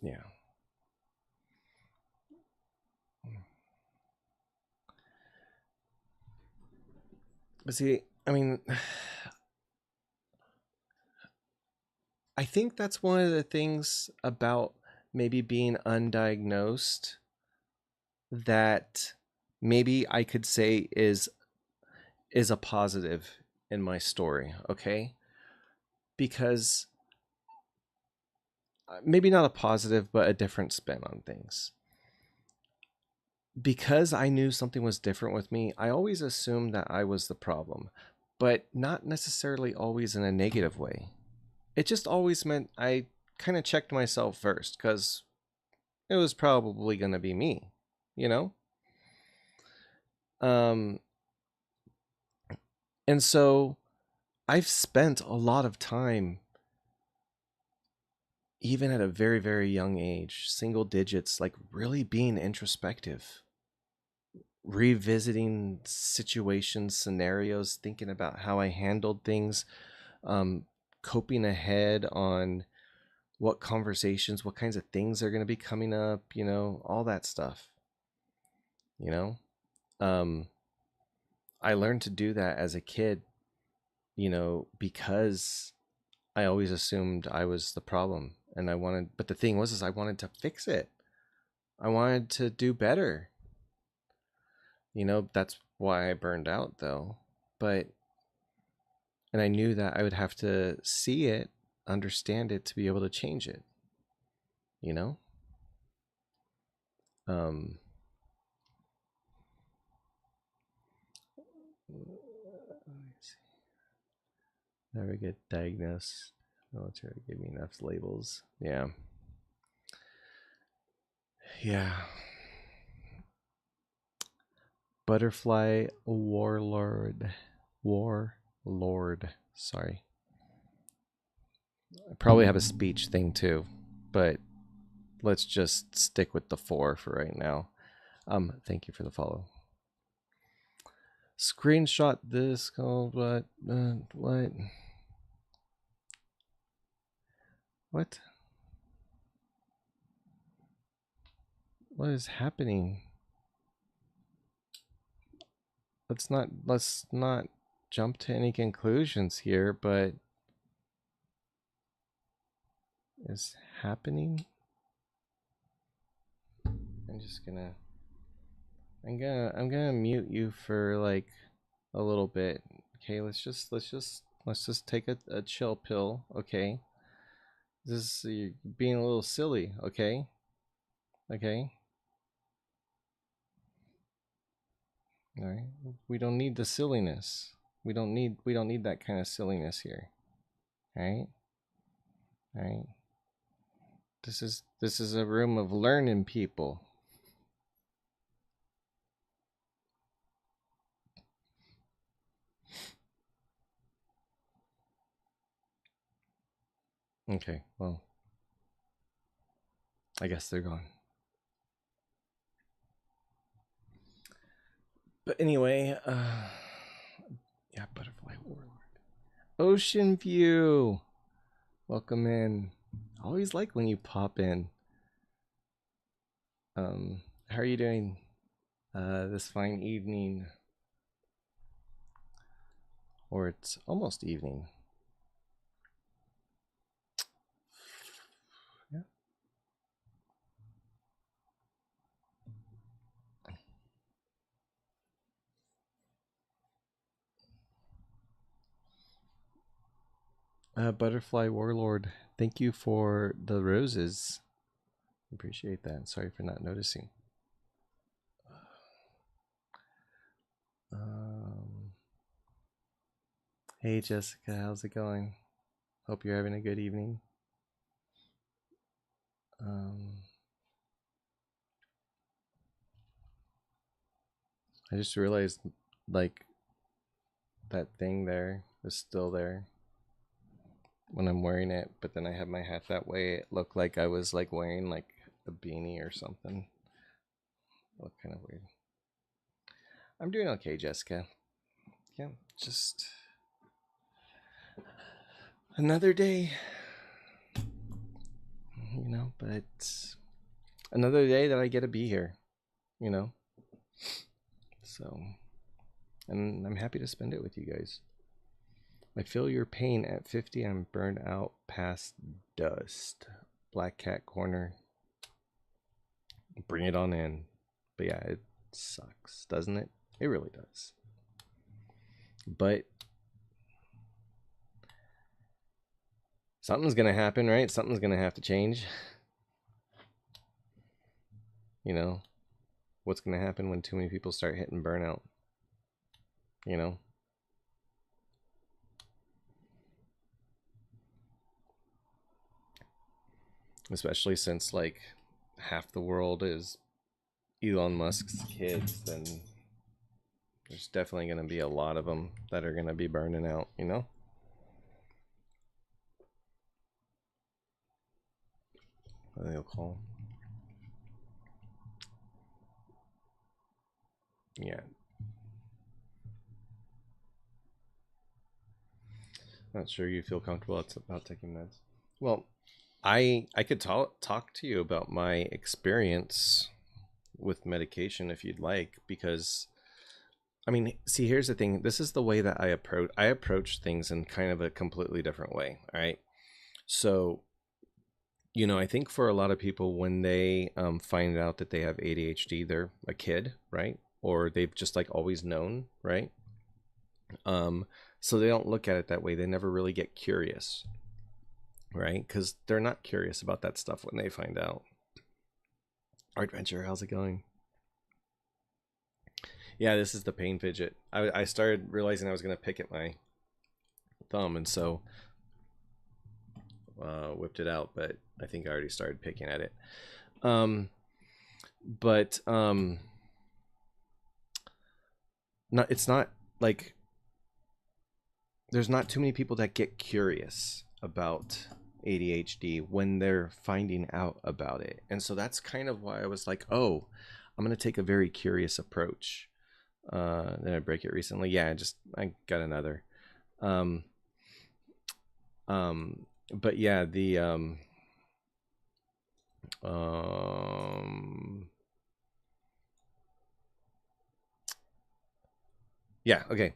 Yeah. But see, I mean, I think that's one of the things about maybe being undiagnosed that maybe I could say is a positive in my story, okay? Because maybe not a positive, but a different spin on things. Because I knew something was different with me, I always assumed that I was the problem, but not necessarily always in a negative way. It just always meant I kind of checked myself first because it was probably going to be me, you know? Um, and so I've spent a lot of time, even at a very, very young age, single digits, like really being introspective, revisiting situations, scenarios, thinking about how I handled things, um, coping ahead on what conversations, what kinds of things are going to be coming up, you know, all that stuff, you know. Um, I learned to do that as a kid, you know, because I always assumed I was the problem and I wanted, but the thing was, is I wanted to fix it. I wanted to do better. You know, that's why I burned out though. But, and I knew that I would have to see it, understand it to be able to change it, you know? Um, Never get diagnosed. Military give me enough labels. Yeah. Yeah. Butterfly warlord. Warlord. Sorry. I probably have a speech thing too, but let's just stick with the 4 for right now. Thank you for the follow. Screenshot this called what? What? What? What is happening? Let's not jump to any conclusions here, but is happening? I'm just gonna I'm gonna mute you for like a little bit. Okay, let's just take a chill pill, okay? This is you're being a little silly, okay? Okay? All right. We don't need the silliness. We don't need that kind of silliness here. All right? All right. This is a room of learning people. Okay. Well, I guess they're gone. But anyway, yeah, Butterfly Warlord. Ocean View. Welcome in. I always like when you pop in. How are you doing this fine evening? Or it's almost evening. Yeah. Butterfly Warlord, thank you for the roses. Appreciate that. Sorry for not noticing. Hey Jessica, how's it going? Hope you're having a good evening. I just realized, like, that thing there is still there when I'm wearing it, but then I had my hat that way. It looked like I was like wearing like a beanie or something. Looked kind of weird. I'm doing okay, Jessica. Yeah, just another day, you know, but another day that I get to be here, you know. So, and I'm happy to spend it with you guys. I feel your pain at 50. I'm burned out past dust. Black Cat Corner. Bring it on in. But yeah, it sucks, doesn't it? It really does. But something's going to happen, right? Something's going to have to change. You know, what's going to happen when too many people start hitting burnout? You know? Especially since like half the world is Elon Musk's kids, then there's definitely going to be a lot of them that are going to be burning out, you know? What they'll call. Yeah. Not sure you feel comfortable about taking meds. Well, I could talk to you about my experience with medication if you'd like, because I mean, see, here's the thing. This is the way that I approach things in kind of a completely different way. All right. So, you know, I think for a lot of people, when they find out that they have ADHD, they're a kid, right? Or they've just like always known, right? So they don't look at it that way. They never really get curious, right? Because they're not curious about that stuff when they find out. Art Venture, how's it going? Yeah, this is the pain fidget. I started realizing I was going to pick at my thumb, and so whipped it out, but I think I already started picking at it. But not it's not like there's not too many people that get curious about ADHD when they're finding out about it. And so that's kind of why I was like, oh, I'm going to take a very curious approach. Did I break it recently? Yeah, I got another. But yeah, yeah, okay.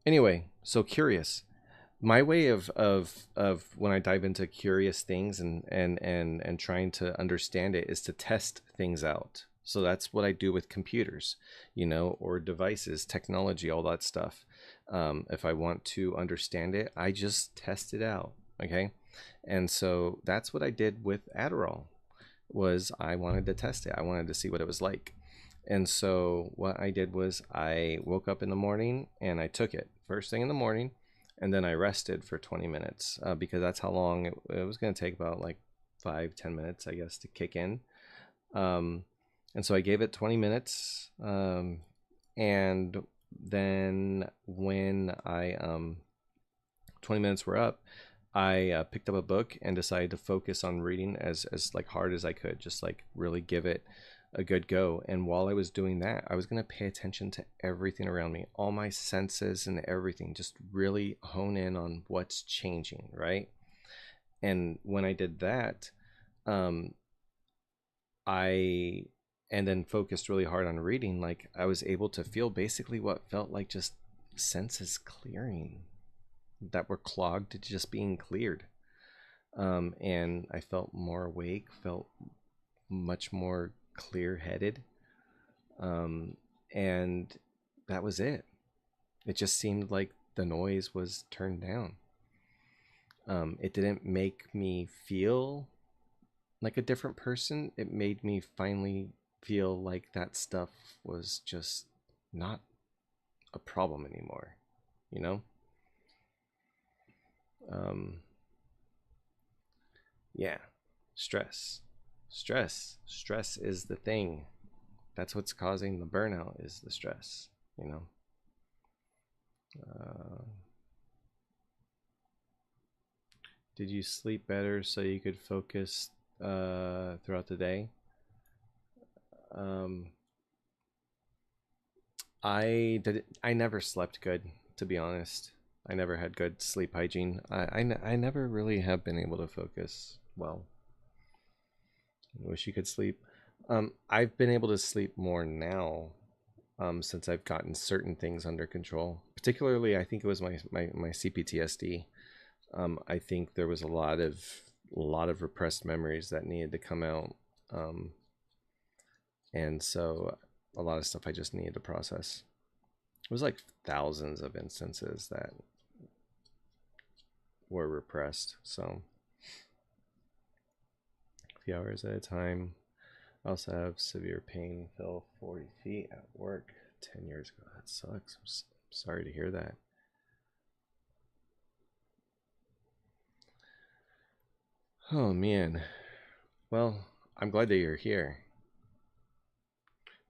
Anyway, so curious. My way of when I dive into curious things and trying to understand it is to test things out. So that's what I do with computers, you know, or devices, technology, all that stuff. If I want to understand it, I just test it out. Okay. And so that's what I did with Adderall was I wanted to test it. I wanted to see what it was like. And so what I did was I woke up in the morning and I took it first thing in the morning, and then I rested for 20 minutes because that's how long it was going to take, about like 5-10 minutes, I guess, to kick in. And so I gave it 20 minutes. And then when 20 minutes were up, I picked up a book and decided to focus on reading as like hard as I could, just like really give it a good go. And while I was doing that, I was going to pay attention to everything around me, all my senses and everything, just really hone in on what's changing, right? And when I did that, I and then focused really hard on reading, like I was able to feel basically what felt like just senses clearing that were clogged to just being cleared. And I felt more awake, felt much more clear-headed, and that was it. It just seemed like the noise was turned down. It didn't make me feel like a different person. It made me finally feel like that stuff was just not a problem anymore, you know? Um, yeah, stress. Stress is the thing. That's what's causing the burnout, is the stress, you know? Uh, did you sleep better so you could focus throughout the day? Um, I never slept good, to be honest. I never had good sleep hygiene. I never really have been able to focus well. I wish you could sleep. I've been able to sleep more now, since I've gotten certain things under control. Particularly, I think it was my CPTSD. I think there was a lot of repressed memories that needed to come out, and so a lot of stuff I just needed to process. It was like thousands of instances that were repressed. So a few hours at a time. I also have severe pain. Fell 40 feet at work 10 years ago. That sucks. I'm sorry to hear that. Oh man. Well, I'm glad that you're here.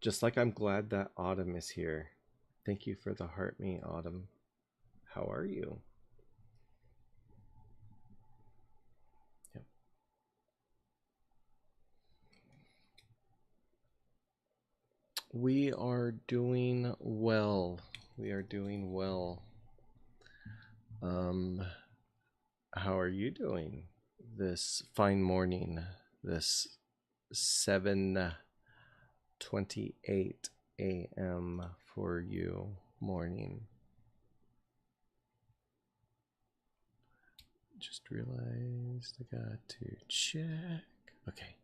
Just like I'm glad that Autumn is here. Thank you for the heart me, Autumn. How are you? Yep. We are doing well. We are doing well. How are you doing this fine morning? This 7:28 a.m. for you morning. Just realized I got to check. Okay.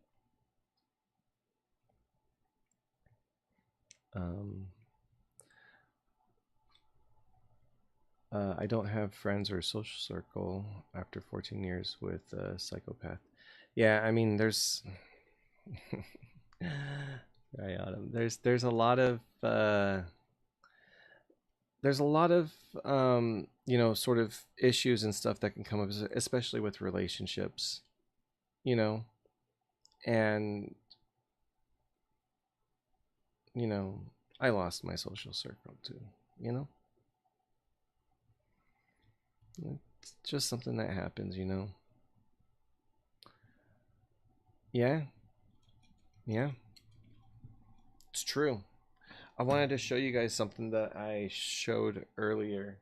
I don't have friends or social circle after 14 years with a psychopath. Yeah, I mean, there's right, Autumn. There's a lot of sort of issues and stuff that can come up, especially with relationships, you know, and you know, I lost my social circle too, you know. It's just something that happens, you know. Yeah, yeah, it's true. I wanted to show you guys something that I showed earlier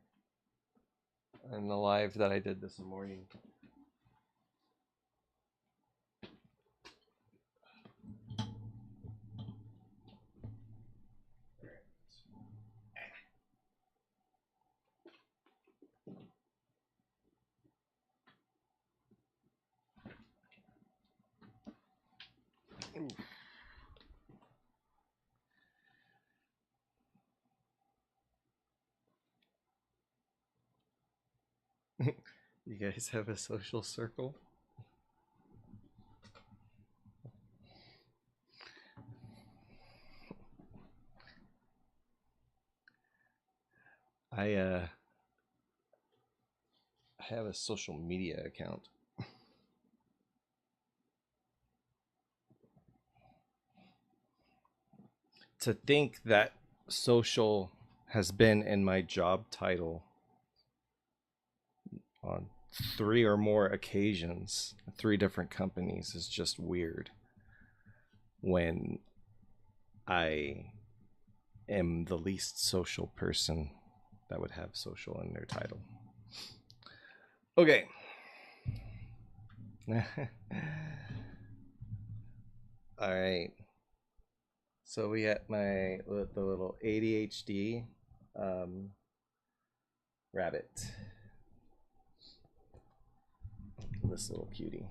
in the live that I did this morning. You guys have a social circle? I have a social media account. To think that social has been in my job title on 3 or more occasions, 3 different companies, is just weird when I am the least social person that would have social in their title. Okay. All right. So we got the little ADHD rabbit. This little cutie.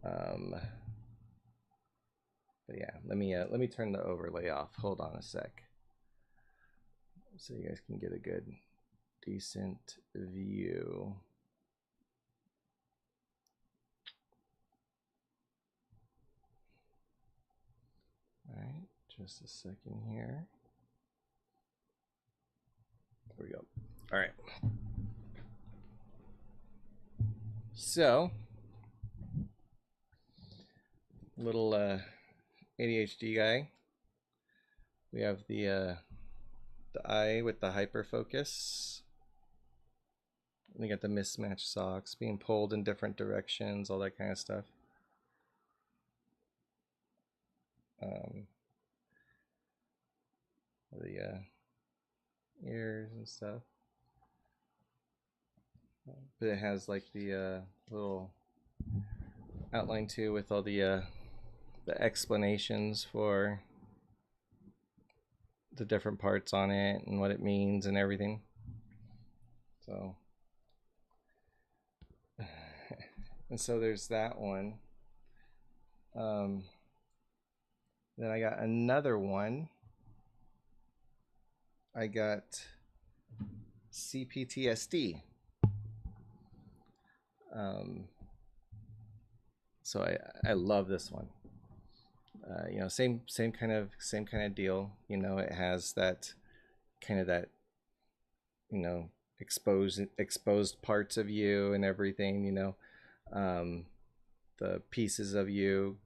But yeah, let me turn the overlay off. Hold on a sec, so you guys can get a good, decent view. Just a second here. There we go. All right. So, little ADHD guy. We have the eye with the hyperfocus. We got the mismatched socks, being pulled in different directions, all that kind of stuff. The ears and stuff. But it has like the little outline too with all the explanations for the different parts on it and what it means and everything. So, and so there's that one. Then I got another one. I got CPTSD. So I love this one. You know, same kind of deal. You know, it has that kind of that, you know, exposed parts of you and everything. You know, the pieces of you,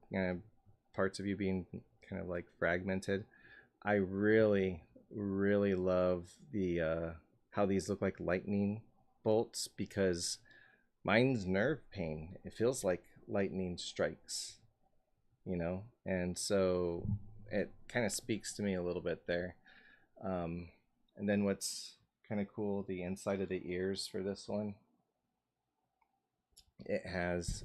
parts of you being kind of like fragmented. I really love the how these look like lightning bolts, because mine's nerve pain. It feels like lightning strikes, you know, and so it kind of speaks to me a little bit there. And then what's kind of cool, the inside of the ears for this one, it has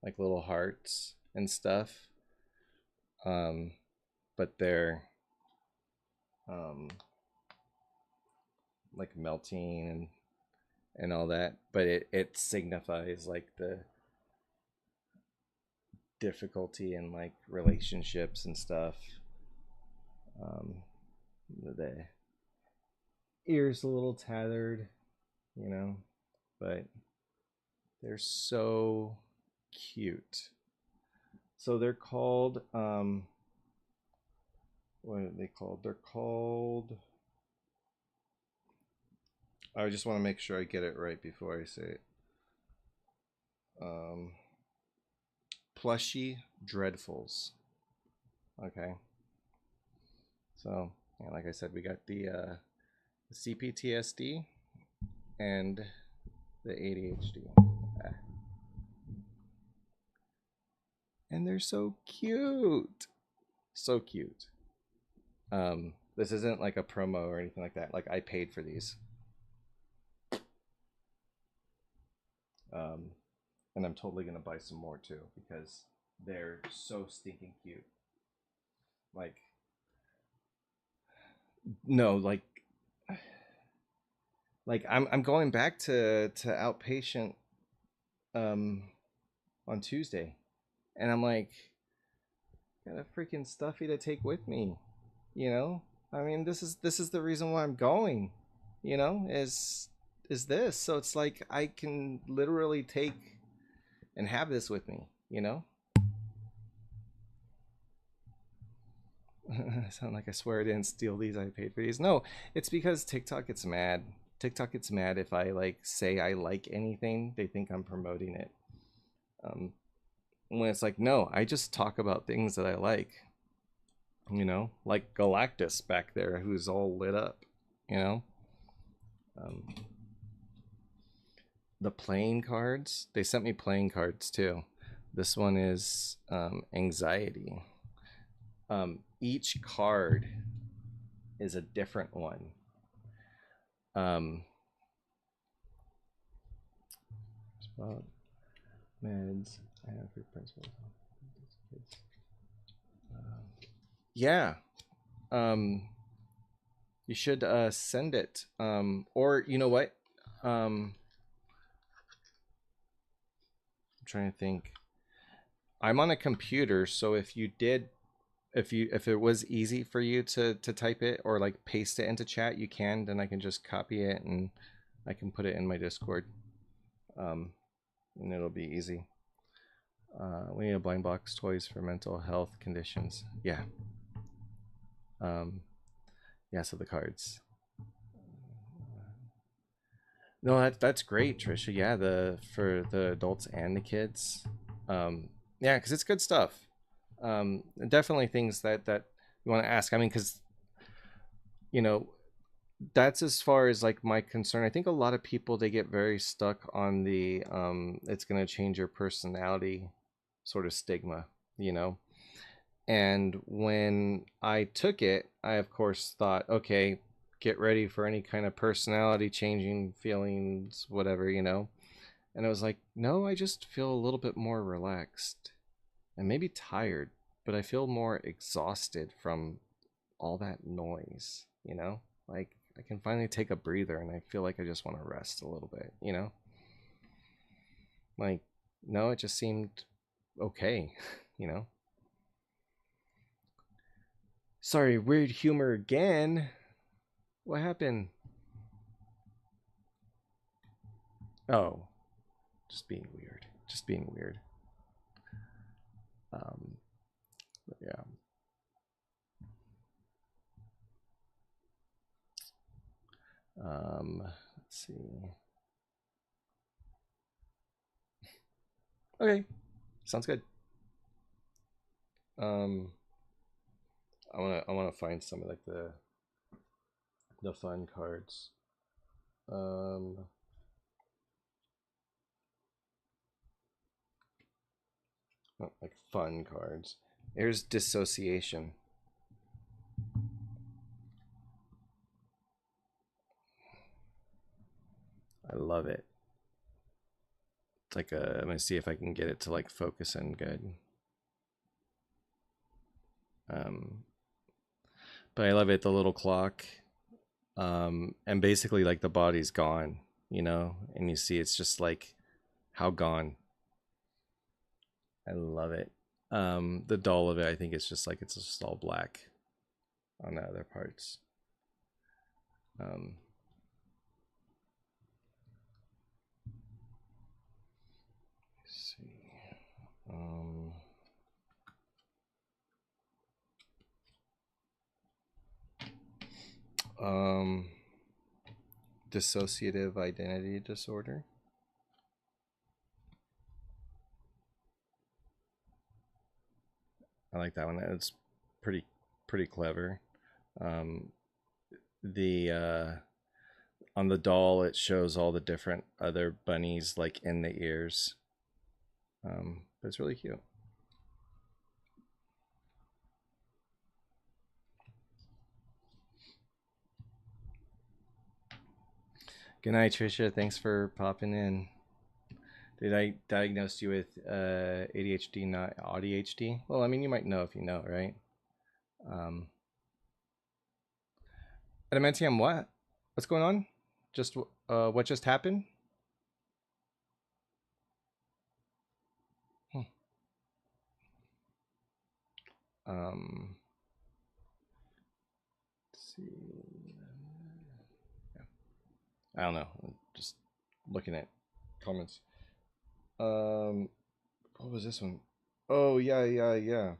like little hearts and stuff, but they're like melting and all that, but it signifies like the difficulty in like relationships and stuff. The ears a little tattered, you know, but they're so cute. So they're called what are they called? They're called, I just want to make sure I get it right before I say it. Plushy Dreadfuls. Okay. So, yeah, like I said, we got the CPTSD and the ADHD. And they're so cute. So cute. This isn't like a promo or anything like that. Like, I paid for these. And I'm totally gonna buy some more too, because they're so stinking cute. Like, no, like I'm going back to outpatient on Tuesday, and I'm like, got a freaking stuffy to take with me, you know. I mean, this is the reason why I'm going, you know, is this. So it's like I can literally take and have this with me, you know. I sound like I swear I didn't steal these. I paid for these. No, it's because TikTok gets mad. TikTok gets mad if I like say I like anything. They think I'm promoting it. When it's like, no, I just talk about things that I like. You know, like Galactus back there, who's all lit up. You know, the playing cards. They sent me playing cards too. This one is anxiety. Each card is a different one. Meds. I have your principles. Yeah. You should send it. Or you know what? I'm trying to think. I'm on a computer, so if you did, if it was easy for you to type it or like paste it into chat, you can. Then I can just copy it and I can put it in my Discord, and it'll be easy. We need a blind box toys for mental health conditions. Yeah. Yeah, so the cards. No, that's great, Trisha. Yeah, the for the adults and the kids. Yeah, because it's good stuff. Definitely things that you want to ask. I mean, because you know that's as far as like my concern. I think a lot of people, they get very stuck on the it's going to change your personality sort of stigma, you know. And when I took it, I of course thought, okay, get ready for any kind of personality changing feelings, whatever, you know. And it was like, no, I just feel a little bit more relaxed and maybe tired, but I feel more exhausted from all that noise, you know? Like I can finally take a breather and I feel like I just want to rest a little bit, you know? Like, no, it just seemed okay, you know? Sorry, weird humor again. What happened? Oh, just being weird. Just being weird. Um, yeah. Let's see. Okay, sounds good. Um, I wanna find some of like the fun cards. Um, not like fun cards. Here's dissociation. I love it. It's like a. I'm gonna see if I can get it to like focus in good. Um, but I love it. The little clock. And basically like the body's gone, you know, and you see it's just like how gone. I love it. The dull of it, I think it's just like it's just all black on the other parts. Um, let's see. Um, um, Dissociative identity disorder. I like that one. It's pretty clever. Um, the On the doll, it shows all the different other bunnies like in the ears. But it's really cute. Good night, Trisha. Thanks for popping in. Did I diagnose you with ADHD, not AuDHD? Well, I mean, you might know if you know, right? Um, Adamantium, what? What's going on? Just what just happened? Hmm. Um, let's see. Yeah. I don't know. I'm just looking at comments. What was this one? Oh yeah.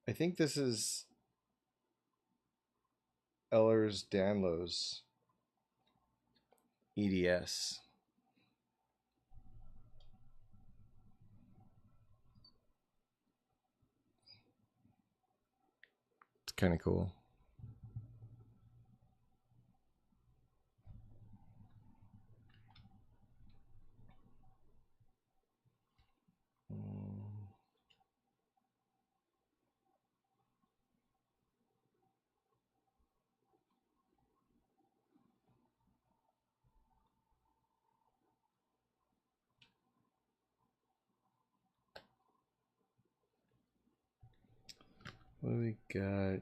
I think this is Ehlers-Danlos EDS. It's kind of cool. What do we got?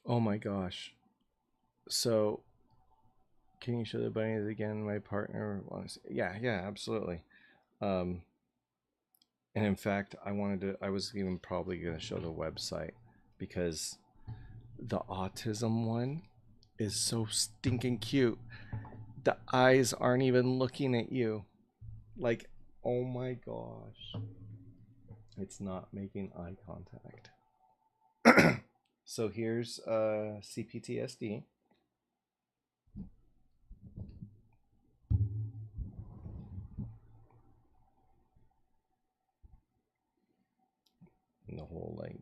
Oh my gosh. So Can you show the bunnies again? My partner wants. Yeah, yeah, absolutely. And in fact, I was even probably going to show the website because the autism one is so stinking cute. The eyes aren't even looking at you. Like, oh my gosh. It's not making eye contact. So here's CPTSD. And the whole, like,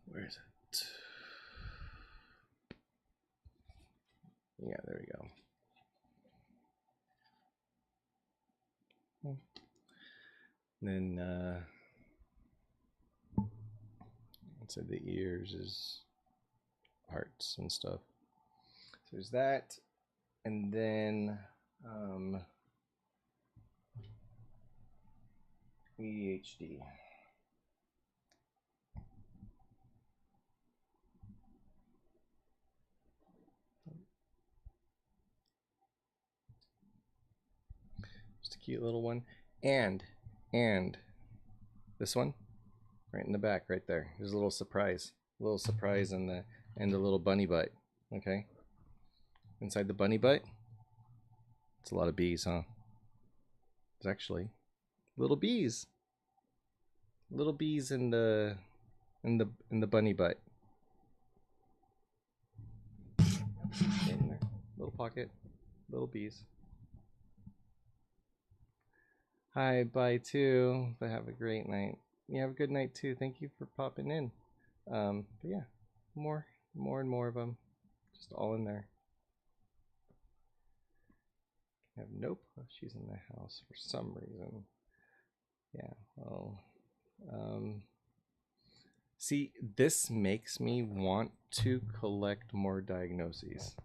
where is it? Yeah, there we go. And then inside the ears is hearts and stuff. So there's that. And then ADHD. Just a cute little one. And this one right in the back right there. There's a little surprise. A little surprise in the and a little bunny butt. Okay. Inside the bunny butt, it's a lot of bees, huh? It's actually little bees. Little bees in the bunny butt. In there. Little pocket. Little bees. Hi, bye too. But have a great night. You have a good night too. Thank you for popping in. But yeah, more and more of them, just all in there. Have no plushies in the house for some reason. Yeah, well, see, this makes me want to collect more diagnoses.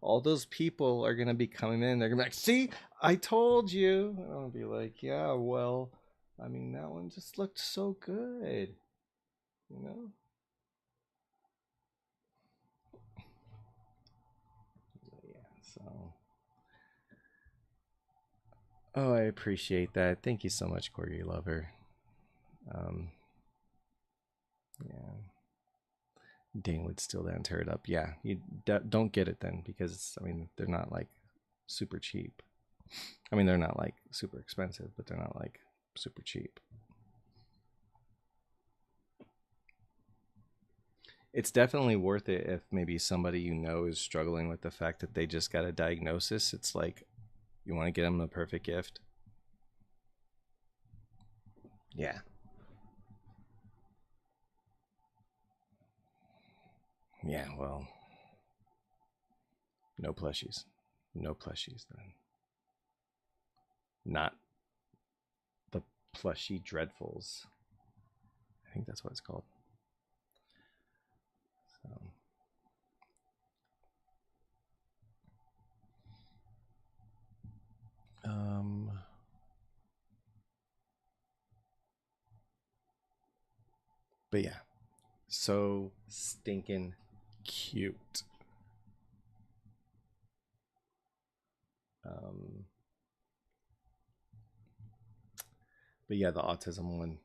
All those people are gonna be coming in. They're gonna be like, "See, I told you." And I'll be like, "Yeah, well, I mean, that one just looked so good, you know." Yeah. So, oh, I appreciate that. Thank you so much, Corgi Lover. Yeah. Dane would still then tear it up. Yeah, you don't get it then because I mean they're not like super cheap. I mean they're not like super expensive, but they're not like super cheap. It's definitely worth it if maybe somebody you know is struggling with the fact that they just got a diagnosis. It's like you want to get them the perfect gift. Yeah. Yeah, well, no plushies. No plushies then. Not the plushie dreadfuls. I think that's what it's called. So but yeah, so stinking cute. But yeah, the autism one,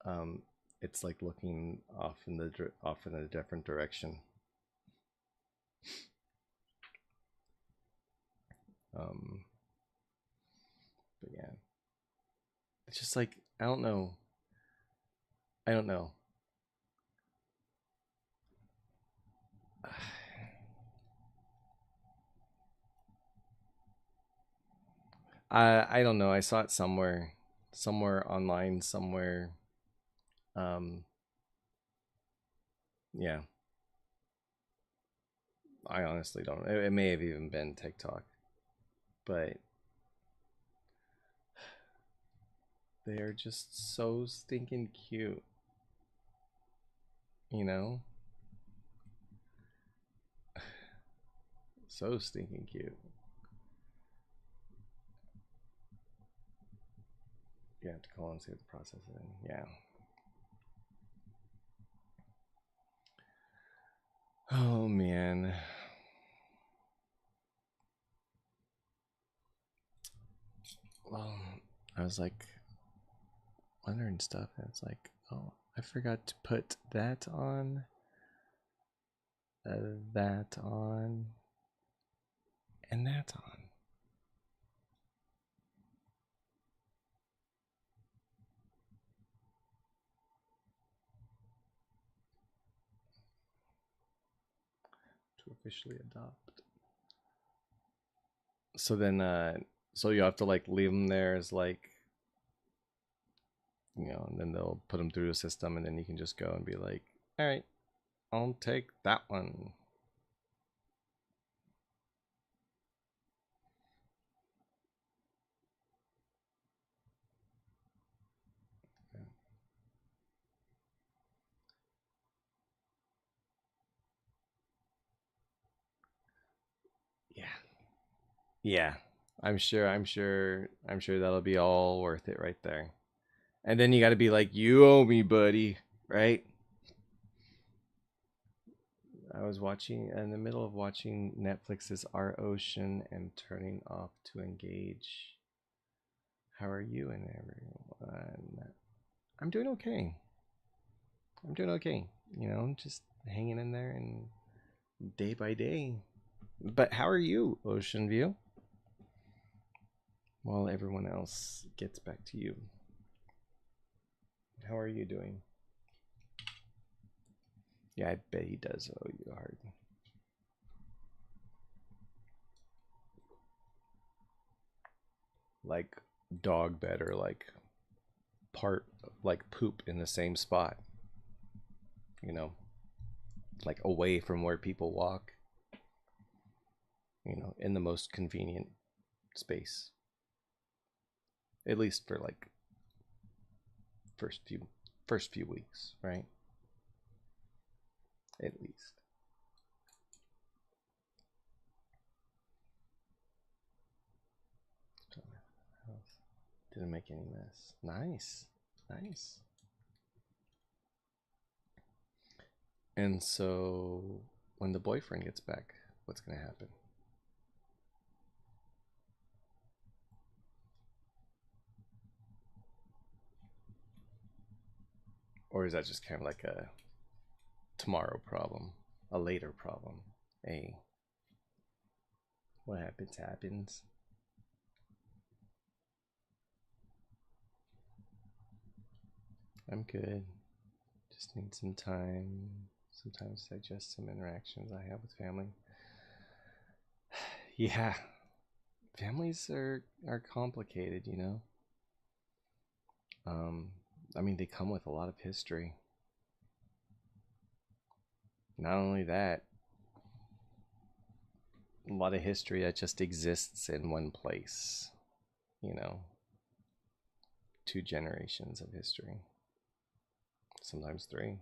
um, it's like looking off in a different direction. But yeah, it's just like I don't know. I don't know. I don't know. I saw it somewhere online, somewhere. Um, yeah, I honestly don't. It may have even been TikTok, but they are just so stinking cute. You know, so stinking cute. You have to call and see what the process is. Yeah. Oh man. Well, I was like wondering stuff, and it's like, oh, I forgot to put that on, that on, and that on. To officially adopt. So then, so you have to like leave them there as like, and then they'll put them through the system, and then you can just go and be like, all right, I'll take that one. Yeah. Yeah. I'm sure that'll be all worth it right there. And then you got to be like, you owe me, buddy, right? I was watching in the middle of watching Netflix's Our Ocean and turning off to engage. How are you and everyone? I'm doing okay. I'm doing okay. Just hanging in there and day by day. But how are you, Ocean View? While everyone else gets back to you. How are you doing? Yeah, I bet he does owe you a heart. Like dog bed or like part like poop in the same spot. You know, like away from where people walk. In the most convenient space. At least for like first few first few weeks, right? At least. Didn't make any mess. Nice. Nice. And so when the boyfriend gets back, what's going to happen? Or is that just kind of like a tomorrow problem, a later problem? A what happens, happens. I'm good. Just need some time, sometimes digest some interactions I have with family. Yeah, families are complicated, Um, I mean, they come with a lot of history. Not only that, a lot of history that just exists in one place, you know, 2 generations of history, sometimes 3.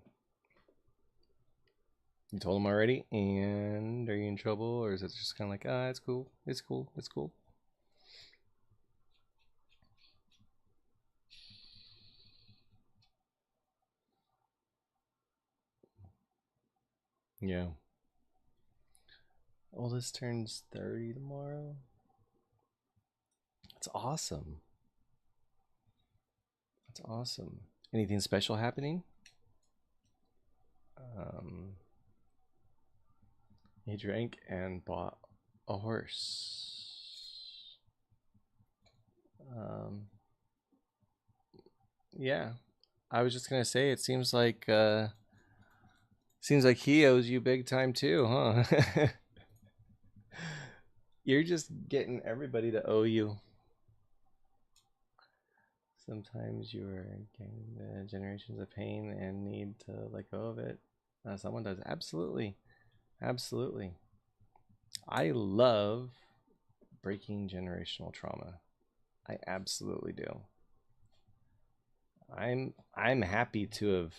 You told them already, and are you in trouble, or is it just kind of like, ah, it's cool, it's cool, it's cool? Yeah. Oldest turns 30 tomorrow. That's awesome. That's awesome. Anything special happening? Um, he drank and bought a horse. Um, yeah, I was just gonna say it seems like he owes you big time too, huh? You're just getting everybody to owe you. Sometimes you are getting the generations of pain and need to let go of it. Someone does. Absolutely. Absolutely. I love breaking generational trauma. I absolutely do. I'm happy to have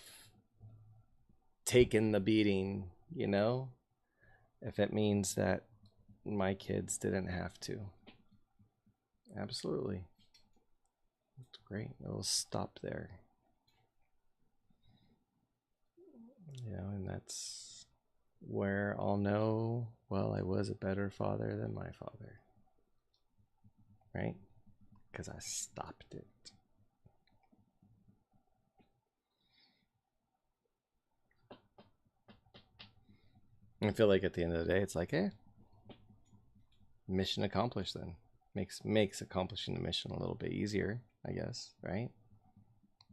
taken the beating, if it means that my kids didn't have to. Absolutely. It's great. It'll stop there. And that's where I'll know, well, I was a better father than my father, right? Because I stopped it. I feel like at the end of the day, it's like, mission accomplished then. Makes accomplishing the mission a little bit easier, I guess, right?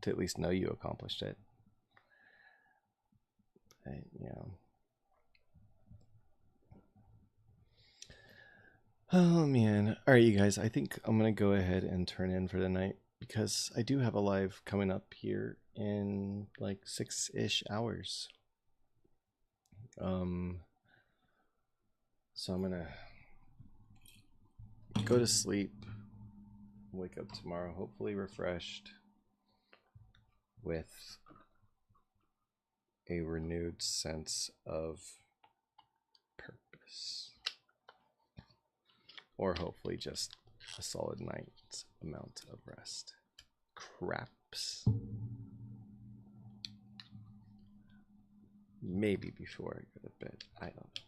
To at least know you accomplished it. Oh man. All right, you guys, I think I'm going to go ahead and turn in for the night because I do have a live coming up here in like 6-ish hours. So I'm going to go to sleep, wake up tomorrow, hopefully refreshed with a renewed sense of purpose. Or hopefully just a solid night's amount of rest. Craps. Maybe before I go to bed. I don't know.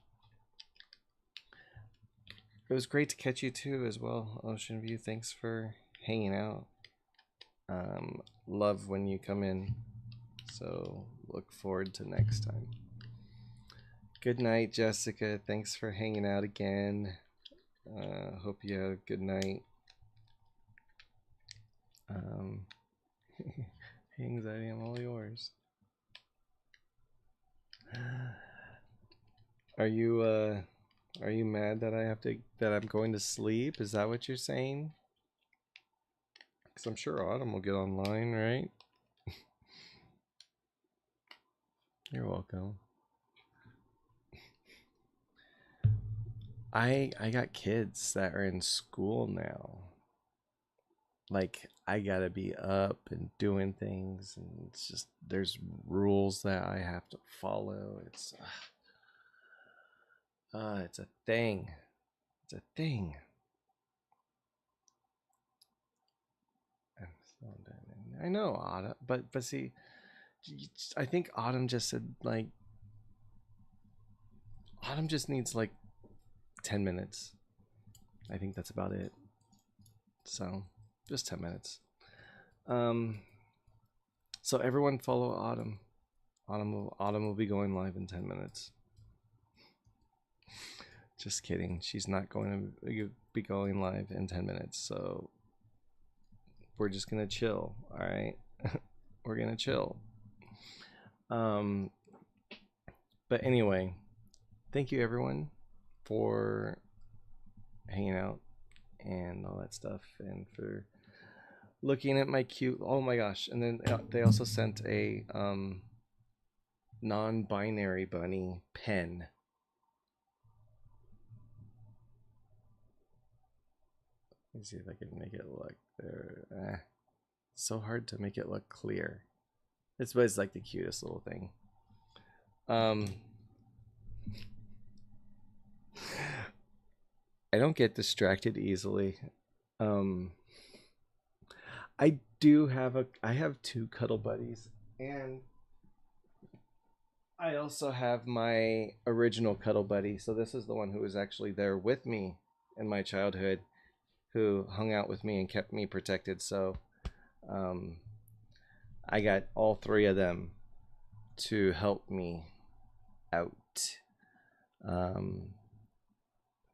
It was great to catch you too as well, Ocean View. Thanks for hanging out. Love when you come in. So look forward to next time. Good night, Jessica. Thanks for hanging out again. Hope you have a good night. Anxiety, I'm all yours. Are you mad that I'm going to sleep? Is that what you're saying? Because I'm sure Autumn will get online, right? You're welcome. I got kids that are in school now. Like, I gotta be up and doing things, and it's just, there's rules that I have to follow. It's a thing. It's a thing. I know, Autumn, but see, I think Autumn just said, like, Autumn just needs like 10 minutes. I think that's about it. So just 10 minutes. So everyone follow Autumn. Autumn will be going live in 10 minutes. Just kidding. She's not going to be going live in 10 minutes. So we're just going to chill. All right. We're going to chill. But anyway, thank you everyone for hanging out and all that stuff, and for looking at my cute, oh my gosh. And then they also sent a non-binary bunny pen. Let me see if I can make it look there. So hard to make it look clear. It's like the cutest little thing. I don't get distracted easily. I have 2 cuddle buddies, and I also have my original cuddle buddy. So this is the one who was actually there with me in my childhood, who hung out with me and kept me protected. So I got all 3 of them to help me out.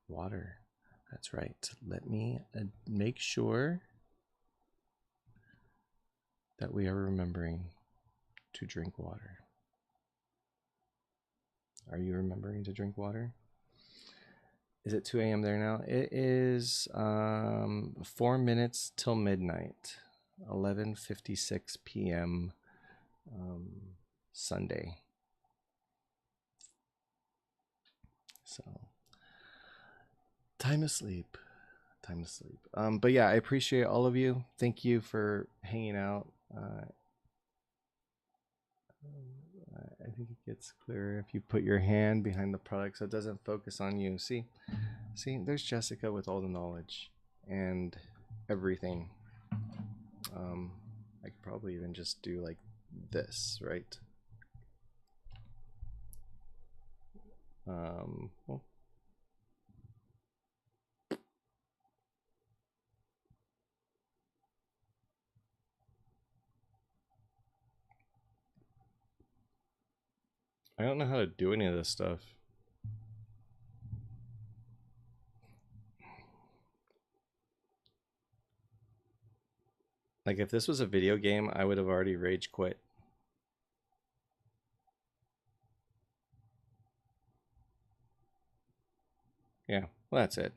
Water. That's right. Let me make sure that we are remembering to drink water. Are you remembering to drink water? Is it 2 a.m. there now? It is 4 minutes till midnight. 11:56 p.m. Sunday. So time to sleep. Time to sleep. But yeah, I appreciate all of you. Thank you for hanging out. I think it gets clearer if you put your hand behind the product so it doesn't focus on you. See, there's Jessica with all the knowledge and everything. I could probably even just do like this, right? Well, I don't know how to do any of this stuff. Like, if this was a video game, I would have already rage quit. Yeah, well, that's it.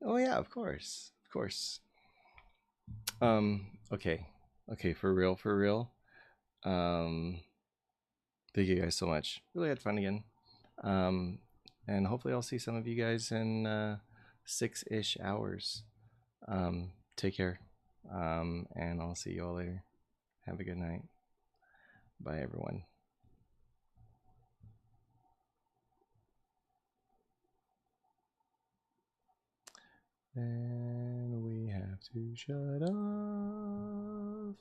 Oh yeah, of course. Of course. Okay. Okay, for real, for real. Thank you guys so much. Really had fun again. Um, and hopefully I'll see some of you guys in 6-ish hours. Take care. And I'll see you all later. Have a good night. Bye, everyone. And we have to shut off.